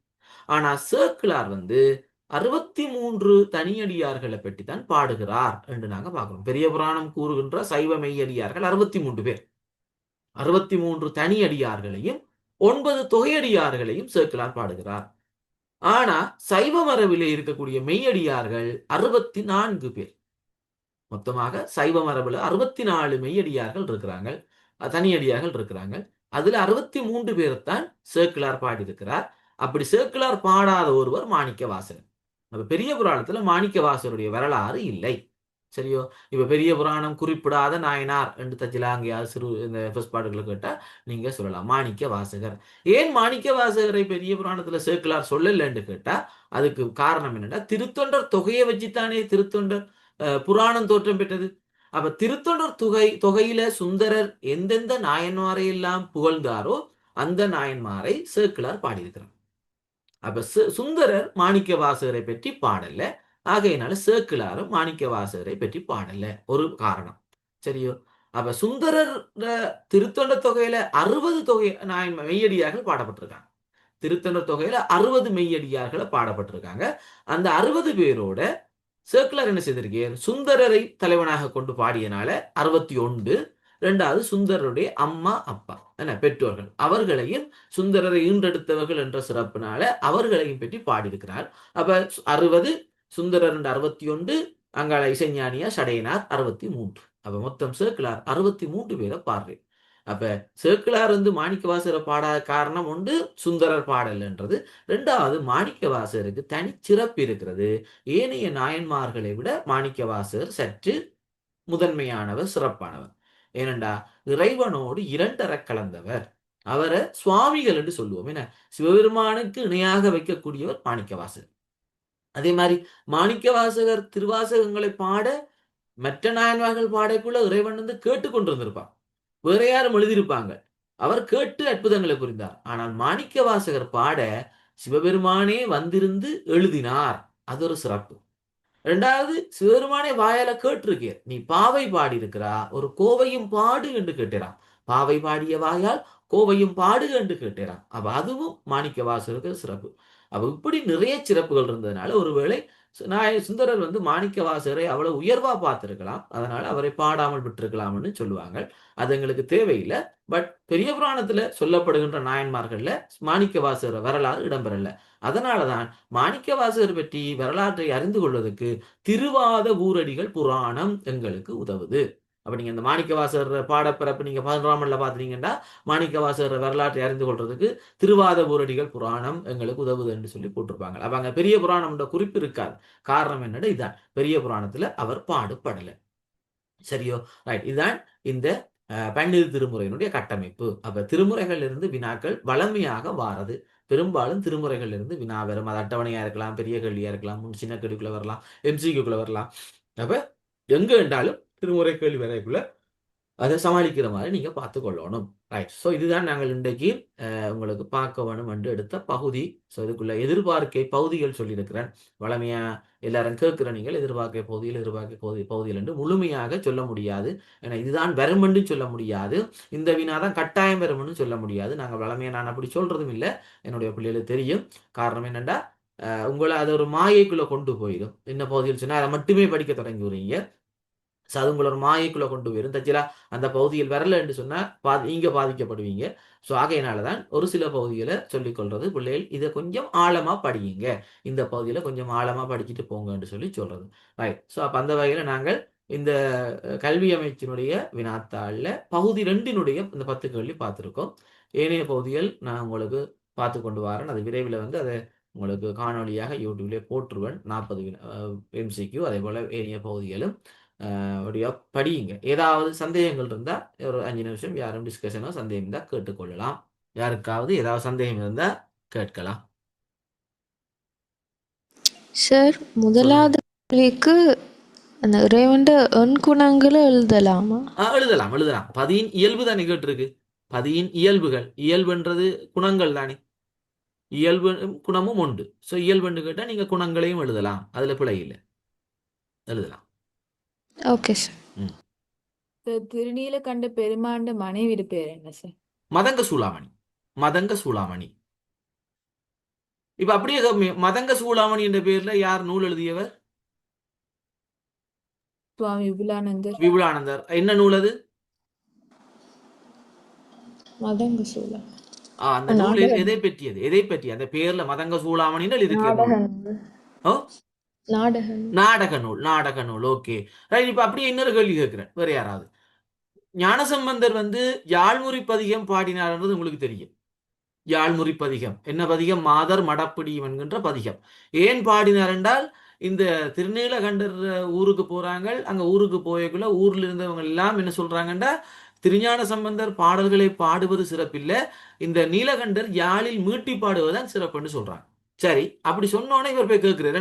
ஆனா சேக்கிழார் வந்து 63 தனியடியார்களை பற்றி தான் பாடுகிறார் என்று நாங்க பார்க்கிறோம். பெரிய புராணம் கூறுகின்ற சைவ மெய்யடியார்கள் 63 பேர். 63 தனியடியார்களையும் 9 தொகையடியார்களையும் சேக்கிழார் பாடுகிறார். ஆனா சைவ மரபிலே இருக்கக்கூடிய மெய்யடியார்கள் 64 பேர். மொத்தமாக சைவ மரபுல 64 மெய்யடியார்கள் இருக்கிறாங்க, தனியடியார்கள் இருக்கிறாங்க. அதுல 63 பேரைத்தான் சேக்கிழார் பாடியிருக்கிறார். அப்படி சேக்கிழார் பாடாத ஒருவர் மாணிக்க வாசகர். அப்ப பெரிய புராணத்துல மாணிக்க வாசகருடைய வரலாறு இல்லை. சரியோ, இப்ப பெரிய புராணம் குறிப்பிடாத நாயனார் என்று தச்சிலாங்கையார் சிறு இந்த பாடுகளை கேட்டா நீங்க சொல்லலாம் மாணிக்க வாசகர். ஏன் மாணிக்க வாசகரை பெரிய புராணத்துல சேக்கிழார் சொல்லலன்னு கேட்டா அதுக்கு காரணம் என்னன்னா, திருத்தொண்டர் தொகையை வச்சுத்தானே திருத்தொண்டர் புராணம் தோற்றம் பெற்றது. அப்ப திருத்தொண்டர் தொகையில சுந்தரர் எந்தெந்த நாயன்மாரை எல்லாம் புகழ்ந்தாரோ அந்த நாயன்மாரை சேக்கிழார் பாடியிருக்கிறார். அப்ப சுந்தரர் மாணிக்க வாசகரை பற்றி பாடல, ஆகையினால சேக்கிழாரும் மாணிக்க வாசகரை பற்றி பாடல, ஒரு காரணம். சரியோ, அப்ப சுந்தரர் திருத்தொண்ட தொகையில 60 தொகை மெய்யடியார்கள் பாடப்பட்டிருக்காங்க. திருத்தொண்ட தொகையில 60 மெய்யடியார்களை பாடப்பட்டிருக்காங்க. அந்த 60 பேரோட சேக்கிழார் என்ன செய்திருக்கார், சுந்தரரை தலைவனாக கொண்டு பாடியனால 61, 2வது சுந்தரருடைய அம்மா அப்பா என்ன பெற்றோர்கள் அவர்களையும் சுந்தரரை ஈன்றெடுத்தவர்கள் என்ற சிறப்பினால அவர்களையும் பற்றி பாடியிருக்கிறார். அப்ப 60, சுந்தரர் 61, அங்காள இசைஞானியா சடையனார் 63. அப்ப மொத்தம் சேக்கிழார் 63 பேரை பாடுறேன். அப்ப சேக்கிழார் வந்து மாணிக்க வாசகரை பாடாத காரணம் ஒன்று சுந்தரர் பாடல்ன்றது, 2வது மாணிக்க வாசகருக்கு தனி சிறப்பு இருக்கிறது. ஏனைய நாயன்மார்களை விட மாணிக்க வாசகர் சற்று முதன்மையானவர், சிறப்பானவர். ஏனண்டா இறைவனோடு இரண்டர கலந்தவர், அவரை சுவாமிகள் என்று சொல்லுவோம். என்ன, சிவபெருமானுக்கு இணையாக வைக்கக்கூடியவர் மாணிக்கவாசகர். அதே மாதிரி மாணிக்கவாசகர் திருவாசகங்களை பாட மற்ற நாயன்மார்கள் பாடக்குள்ள இறைவன் வந்து கேட்டுக்கொண்டிருந்திருப்பான், வேற யாரும் எழுதியிருப்பாங்க, அவர் கேட்டு அற்புதங்களை புரிந்தார். ஆனால் மாணிக்க வாசகர் பாட சிவபெருமானே வந்திருந்து எழுதினார், அது ஒரு சிறப்பு. ரெண்டாவது, சிவபெருமானே வாயால கேட்டிருக்கீர், நீ பாவை பாடி இருக்கிறா, ஒரு கோவையும் பாடு என்று கேட்டாராம். பாவை பாடிய வாயால் கோவையும் பாடு என்று கேட்டாராம். அப்ப அதுவும் மாணிக்க வாசகருக்கு சிறப்பு. அப்ப இப்படி நிறைய சிறப்புகள் இருந்ததுனால ஒருவேளை சுந்தரர் வந்து மாணிக்க வாசகரை அவ்வளவு உயர்வா பார்த்திருக்கலாம், அதனால அவரை பாடாமல் விட்டிருக்கலாம்னு சொல்லுவாங்க. அது எங்களுக்கு தேவையில்லை. பட் பெரிய புராணத்துல சொல்லப்படுகின்ற நாயன்மார்கள்ல மாணிக்க வாசகர் வரலாறு இடம்பெறல. அதனாலதான் மாணிக்க வாசகர் பற்றி வரலாற்றை அறிந்து கொள்வதற்கு திருவாத ஊரடிகள் புராணம் எங்களுக்கு உதவுது. அப்ப நீங்க இந்த மாணிக்க வாசகர் பாடப்பிறப்பு நீங்க 11ஆம் பாத்தீங்கன்னா மாணிக்க வாசகர் வரலாற்றை அறிந்து கொள்றதுக்கு திருவாத ஊரடிகள் புராணம் எங்களுக்கு உதவுது என்று சொல்லி போட்டிருப்பாங்க. அப்ப அங்க பெரிய புராணம் குறிப்பு இருக்காது. காரணம் என்னடா, இதான் பெரிய புராணத்துல அவர் பாடுபடல. சரியோ, ரைட். இதுதான் இந்த பன்னிரு திருமுறையினுடைய கட்டமைப்பு. அப்ப திருமுறைகள் இருந்து வினாக்கள் வளமையாக வாரது. பெரும்பாலும் திருமுறைகள் இருந்து வினா வரும். அது அட்டவணையா இருக்கலாம், பெரிய கேள்வியா இருக்கலாம், சின்ன கேள்விக்குள்ள வரலாம், எம்சிக்குள்ள வரலாம். அப்ப எங்க என்றாலும் திருமுறை கேள்வி வரைக்குள்ள அதை சமாளிக்கிற மாதிரி நீங்க பார்த்து கொள்ளணும். ரைட். ஸோ இதுதான் நாங்கள் இன்றைக்கு உங்களுக்கு பார்க்க வேணும் என்று எடுத்த பகுதி. ஸோ இதுக்குள்ள எதிர்பார்க்கை பகுதிகள் சொல்லியிருக்கிறேன். வளமையா எல்லாரும் கேட்கிற நீங்கள் எதிர்பார்க்கை பகுதிகள் என்று முழுமையாக சொல்ல முடியாது. ஏன்னா இதுதான் வரும் என்று சொல்ல முடியாது, இந்த வினாதான் கட்டாயம் வரும்னு சொல்ல முடியாது. நாங்கள் வளமையா நான் அப்படி சொல்றதும் இல்லை, என்னுடைய பிள்ளைகளுக்கு தெரியும். காரணம் என்னண்டா, உங்களை அது ஒரு மாயைக்குள்ள கொண்டு போயிடும். என்ன பகுதியில் சொன்னா அதை மட்டுமே படிக்க தொடங்கி வரீங்க. அது உங்களை ஒரு மாயைக்குள்ள கொண்டு போயிடும். தச்சிலா அந்த பகுதியில் வரல என்று சொன்னா நீங்க பாதிக்கப்படுவீங்க. ஸோ ஆகையினாலதான் ஒரு சில பகுதிகளை சொல்லிக் கொள்றது, பிள்ளைகள் இதை கொஞ்சம் ஆழமா படியுங்க, இந்த பகுதியில கொஞ்சம் ஆழமா படிச்சுட்டு போங்கன்னு சொல்லி சொல்றது. ரைட். ஸோ அப்ப அந்த வகையில நாங்கள் இந்த கல்வி அமைச்சினுடைய வினாத்தாள்ல பகுதி 2னுடைய இந்த 10 கேள்வி பார்த்துருக்கோம். ஏனைய பகுதிகள் நான் உங்களுக்கு பார்த்து கொண்டு வரேன். அது விரைவில் வந்து அதை உங்களுக்கு காணொலியாக யூடியூப்லேயே போட்டுருவேன். 40 எம்சிக்யூ, அதே போல ஏனைய பகுதிகளும் படியுங்க. ஏதாவது சந்தேகங்கள் இருந்தா ஒரு 5 நிமிஷம் யாரும் டிஸ்கஷனோ சந்தேகம் இருந்தா கேட்டுக்கொள்ளலாம். யாருக்காவது ஏதாவது சந்தேகம் இருந்தா கேட்கலாம். சார், முதலாவது கேள்விக்கு அந்த இறைவன்ட எண் குணங்களை எழுதலாமா? எழுதலாம். பதியின் இயல்பு தானே கேட்டிருக்கு. பதியின் இயல்புகள், இயல்புன்றது குணங்கள் தானே, இயல்பு குணமும் உண்டு. ஸோ இயல்புன்னு கேட்டா நீங்க குணங்களையும் எழுதலாம், அதுல பிழை இல்லை, எழுதலாம். Okay sir. திருநீலகண்ட பெருமாண்ட மனைவி பேர் என்ன சார்? மதங்க சூளாமணி. இப்ப அப்படியே மதங்க சூளாமணி என்ற பேர்ல யார் நூல் எழுதியவர்? சுவாமி விபுலானந்தர். என்ன நூல் அது? மதங்க சூழ அந்த நூல் எதை பற்றி அந்த பேர்ல மதங்க சூளாமணின்னு இருக்கிற நாடக நூல். Okay right. இப்ப அப்படியே இன்னொரு கேள்வி கேட்கிறேன், வேற யாராவது. ஞானசம்பந்தர் வந்து யாழ்முறி பதிகம் பாடினார்ன்றது உங்களுக்கு தெரியும். யாழ்முறி பதிகம் என்ன பதிகம்? மாதர் மடப்பிடி என்கின்ற பதிகம். ஏன் பாடினார் என்றால், இந்த திருநீலகண்டர் ஊருக்கு போறாங்க. அங்க ஊருக்கு போயக்குள்ள ஊர்ல இருந்தவங்க எல்லாம் என்ன சொல்றாங்கன்னா, திருஞான சம்பந்தர் பாடல்களை பாடுவது சிறப்பில்லை, இந்த நீலகண்டர் யாழில் மீட்டி பாடுவதுதான் சிறப்புன்னு சொல்றாங்க. சரி, அப்படி சொன்னோன்னே இவர் போய் கேட்கிறார்,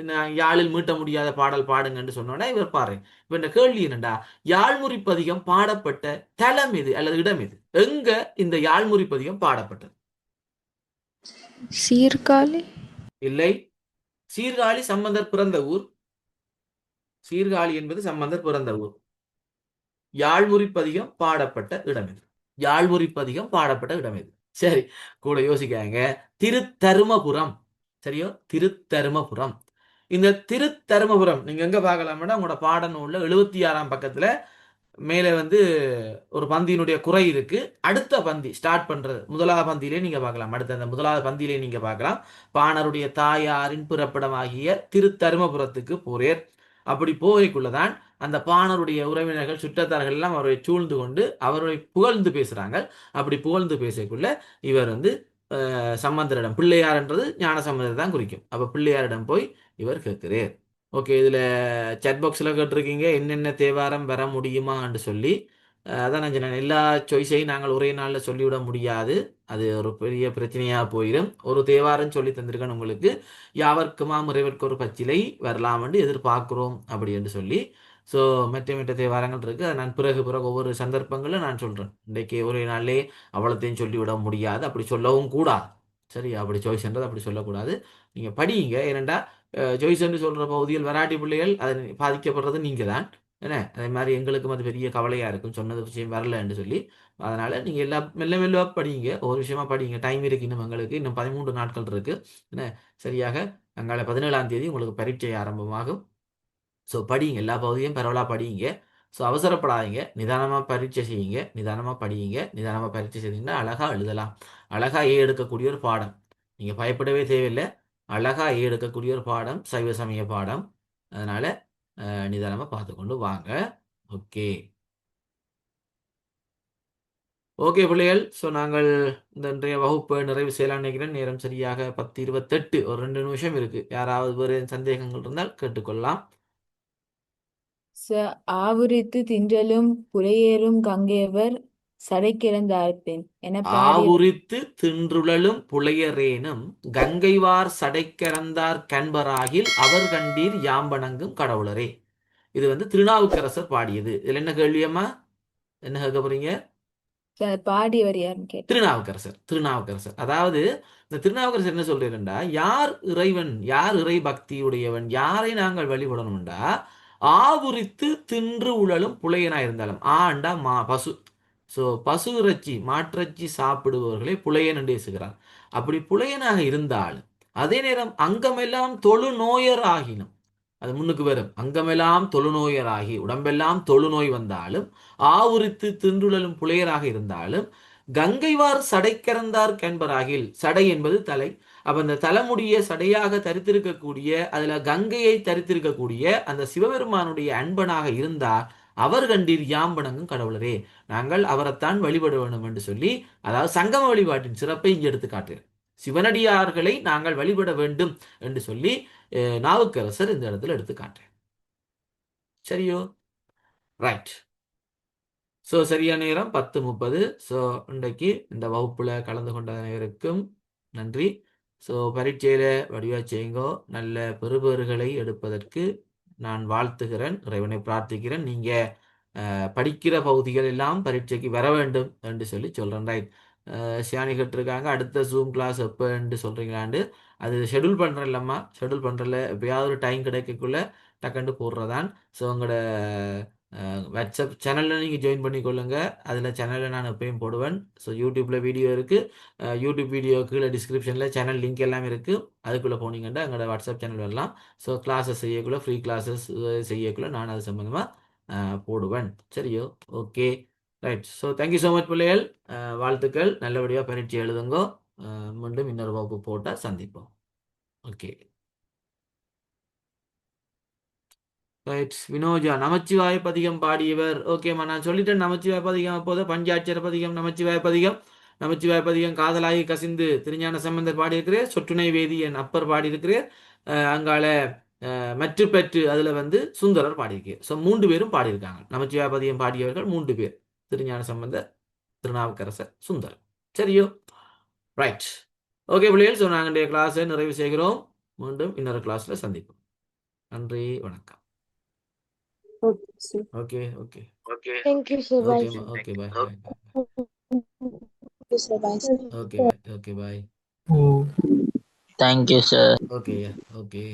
என்ன யாழில் மீட்ட முடியாத பாடல் பாடுங்கன்னு சொன்னோன்னே இவர் பாடுறேன். இப்ப இந்த கேள்வி என்னண்டா, யாழ்முறி பதிகம் பாடப்பட்ட தலம் எது அல்லது இடம் எது? எங்க இந்த யாழ்முறி பதிகம் பாடப்பட்டது? சீர்காழி இல்லை. சீர்காழி சம்பந்தர் பிறந்த ஊர். சீர்காழி என்பது சம்பந்தர் பிறந்த ஊர். யாழ்முறி பதிகம் பாடப்பட்ட இடம் எது? சரி, கூட யோசிக்காங்க. திருத்தருமபுரம். சரியோ, திருத்தருமபுரம். இந்த திருத்தருமபுரம் நீங்க எங்க பார்க்கலாம்னா, உங்களோட பாடநூல்ல 76ஆம் பக்கத்துல மேலே வந்து ஒரு பந்தியினுடைய குறை இருக்கு. அடுத்த பந்தி ஸ்டார்ட் பண்றது முதலாவது பந்தியிலே நீங்க பார்க்கலாம். அடுத்த அந்த முதலாவது பந்தியிலே நீங்க பார்க்கலாம், பாணருடைய தாயாரின் பிறப்பிடமாகிய திருத்தருமபுரத்துக்கு போறேர். அப்படி போகைக்குள்ளதான் அந்த பாணருடைய உறவினர்கள் சுற்றத்தார்கள் எல்லாம் அவரை சூழ்ந்து கொண்டு அவரை புகழ்ந்து பேசுறாங்க. அப்படி புகழ்ந்து பேசக்குள்ள இவர் வந்து சம்பந்தரிடம், பிள்ளையார்ன்றது ஞான சம்பந்தத்தை தான் குறிக்கும், அப்ப பிள்ளையாரிடம் போய் இவர் கேட்கிறார். ஓகே, இதுல சாட் பாக்ஸ்ல கேட்டிருக்கீங்க என்னென்ன தேவாரம் வர முடியுமான்னு சொல்லி. அதான் நான் சொன்னேன், எல்லா சாய்ஸையும் நாங்கள் ஒரே நாளில் சொல்லிவிட முடியாது. அது ஒரு பெரிய பிரச்சனையாக போயிடும். ஒரு தேவாரம் சொல்லி தந்திருக்கேன் உங்களுக்கு, யாவர்க்குமாம் இறைவர்க்கு ஒரு பச்சிலை வரலாம் என்று எதிர்பார்க்கிறோம் அப்படி என்று சொல்லி. ஸோ மற்ற மற்ற தேவாரங்கள் இருக்குது. அதை நான் பிறகு பிறகு ஒவ்வொரு சந்தர்ப்பங்களில் நான் சொல்கிறேன். இன்றைக்கு ஒரே நாளிலே அவ்வளோத்தையும் சொல்லிவிட முடியாது, அப்படி சொல்லவும் கூடாது. சரி, அப்படி சாய்ஸ்ன்றது அப்படி சொல்லக்கூடாது. நீங்கள் படியுங்க. ஏனெண்டா சாய்ஸ் என்று சொல்கிற பகுதியில் வராட்டி பிள்ளைகள் அது பாதிக்கப்படுறது நீங்கள் தான். என்ன, அதே மாதிரி எங்களுக்கும் அது பெரிய கவலையாக இருக்கும், சொன்னது விஷயம் வரலன்னு சொல்லி. அதனால் நீங்கள் எல்லாம் மெல்ல மெல்ல படிங்க, ஒரு விஷயமா படிங்க. டைம் இருக்குது இன்னும், எங்களுக்கு இன்னும் 13 நாட்கள் இருக்குது. என்ன, சரியாக அங்கால 17ஆம் தேதி உங்களுக்கு பரீட்சை ஆரம்பமாகும். ஸோ படிங்க, எல்லா பகுதியும் பரவலாக படிங்க. ஸோ அவசரப்படாதீங்க, நிதானமாக பரீட்சை செய்யுங்க, நிதானமாக படியுங்க. நிதானமாக பரீட்சை செய்தீங்கன்னா அழகாக எழுதலாம். அழகாக எடுக்கக்கூடிய ஒரு பாடம், நீங்கள் பயப்படவே தேவையில்லை. அழகாக எடுக்கக்கூடிய ஒரு பாடம், சைவ சமய பாடம். அதனால் நிதானமாக பார்த்து கொண்டு வாங்க. ஓகே ஓகே பிள்ளைகள். ஸோ நாங்கள் இந்த இன்றைய வகுப்பை நிறைவு செய்யலாம் நினைக்கிறேன். நேரம் சரியாக 10:28, ஒரு 2 நிமிஷம் இருக்குது. யாராவது வேறு சந்தேகங்கள் இருந்தால் கேட்டுக்கொள்ளலாம். ஆவுரித்து தின்றலும் புலையேறும் கங்கையவர் சடைக்கிடந்தார்பேன் என பாடிய ஆவுரித்து தின்றுழலும் புலையரேனும் கங்கைவார் சடைக்கரந்தார் கண்பராகில் அவர் கண்டீர் யாம்பணங்கும் கடவுளரே. இது வந்து திருநாவுக்கரசர் பாடியது. இதில் என்ன கேள்வியம்மா, என்ன கேட்க போறீங்க? பாடியவர் யாருன்னு கேட்டேன். திருநாவுக்கரசர். அதாவது இந்த திருநாவுக்கரசர் என்ன சொல்றீங்கன்னா, யார் இறைவன், யார் இறை பக்தியுடையவன், யாரை நாங்கள் வழிபடணும்டா ஆவுரித்து தின்று உழலும் புலையனா இருந்தாலும். ஆண்டா பசு. ஸோ பசு இறைச்சி, மாற்றிறைச்சி சாப்பிடுபவர்களை புலையன் என்று பேசுகிறார். அப்படி புலையனாக இருந்தாலும் அதே நேரம் அங்கமெல்லாம் தொழுநோயர் ஆகினும், அது முன்னுக்கு வரும், அங்கமெல்லாம் தொழுநோயராகி உடம்பெல்லாம் தொழுநோய் வந்தாலும் ஆவுரித்து தின்றுழலும் புலையராக இருந்தாலும் கங்கைவார் சடைக்கரந்தார் கண்பராகில், சடை என்பது தலை. அப்ப அந்த தலைமுடிய சடையாக தரித்திருக்கக்கூடிய, அதுல கங்கையை தரித்திருக்கக்கூடிய அந்த சிவபெருமானுடைய அன்பனாக இருந்தார் அவர் கண்டீர் யாம்பணங்கும் கடவுளரே, நாங்கள் அவரைத்தான் வழிபட வேண்டும் என்று சொல்லி, அதாவது சங்கம வழிபாட்டின் சிறப்பை இங்கு எடுத்து காட்டுகிறார். சிவனடியார்களை நாங்கள் வழிபட வேண்டும் என்று சொல்லி நாவுக்கரசர் இந்த இடத்துல எடுத்து காட்டுறார். சரியோ, ரைட். ஸோ சரியான நேரம் 10:30. ஸோ இன்றைக்கு இந்த வகுப்பில் கலந்து கொண்ட அனைவருக்கும் நன்றி. ஸோ பரீட்சையில் வடிவாக செய்யுங்கோ, நல்ல பெறுபேறுகளை எடுப்பதற்கு நான் வாழ்த்துகிறேன், இறைவனை பிரார்த்திக்கிறேன். நீங்கள் படிக்கிற பகுதிகள் எல்லாம் பரீட்சைக்கு வர வேண்டும் என்று சொல்லி சொல்கிறேன். ரைட். சியானி கேட்டிருக்காங்க, அடுத்த ஜூம் கிளாஸ் எப்போன்னு சொல்கிறீங்களாண்டு. அது ஷெடியூல் பண்ணுறேன்லம்மா, ஷெடியூல் பண்ணுறல எப்பயாவது ஒரு டைம் கிடைக்கக்குள்ள டக்குண்டு போடுறதான். ஸோ உங்களோட வாட்ஸ்அப் சேனலில் நீங்கள் ஜாயின் பண்ணிக்கொள்ளுங்க. அதில் சேனலில் நான் எப்பயும் போடுவேன். ஸோ யூடியூப்பில் வீடியோ இருக்குது, யூடியூப் வீடியோ கீழே டிஸ்கிரிப்ஷனில் சேனல் லிங்க் எல்லாம் இருக்குது. அதுக்குள்ளே போனீங்கன்னா எங்களோட வாட்ஸ்அப் சேனல் வரலாம். ஸோ கிளாஸஸ் செய்யக்குள்ள, ஃப்ரீ கிளாஸஸ் செய்யக்குள்ள நான் அது சம்மந்தமாக போடுவேன். சரியோ, okay, right. So thank you so much பிள்ளைகள். வாழ்த்துக்கள், நல்லபடியாக பரீட்சை எழுதுங்கோ. மீண்டும் இன்னொரு வகுப்பு போட்டால் சந்திப்போம். Okay, right. வினோஜா, நமச்சிவாய பதிகம் பாடியவர். ஓகேம்மா, நான் சொல்லிட்டேன் நமச்சிவாய பதிகம். அப்போது பஞ்சாட்சர பதிகம், நமச்சிவாய பதிகம். நமச்சிவாய பதிகம் காதலாகி கசிந்து திருஞான சம்பந்தர் பாடியிருக்கிறேன், சொற்றுணை வேதியன் அப்பர் பாடியிருக்கிறேன், அங்கால மற்ற பெற்று அதில் வந்து சுந்தரர் பாடியிருக்கிறார். ஸோ 3 பேரும் பாடியிருக்காங்க. நமச்சிவாய பதிகம் பாடியவர்கள் 3 பேர், திருஞான சம்பந்தர், திருநாவுக்கரசர், சுந்தரர். சரியோ, ரைட். ஓகே பிள்ளைகள். ஸோ நாங்கள் கிளாஸை நிறைவு செய்கிறோம். மீண்டும் இன்னொரு கிளாஸில் சந்திப்போம். நன்றி, வணக்கம். Okay okay Thank you, sir. Bye. ஓகேம்மா, okay, bye bye bye. Thank you, sir. Bye, sir. Okay bye, okay bye. Thank you, sir. Okay okay.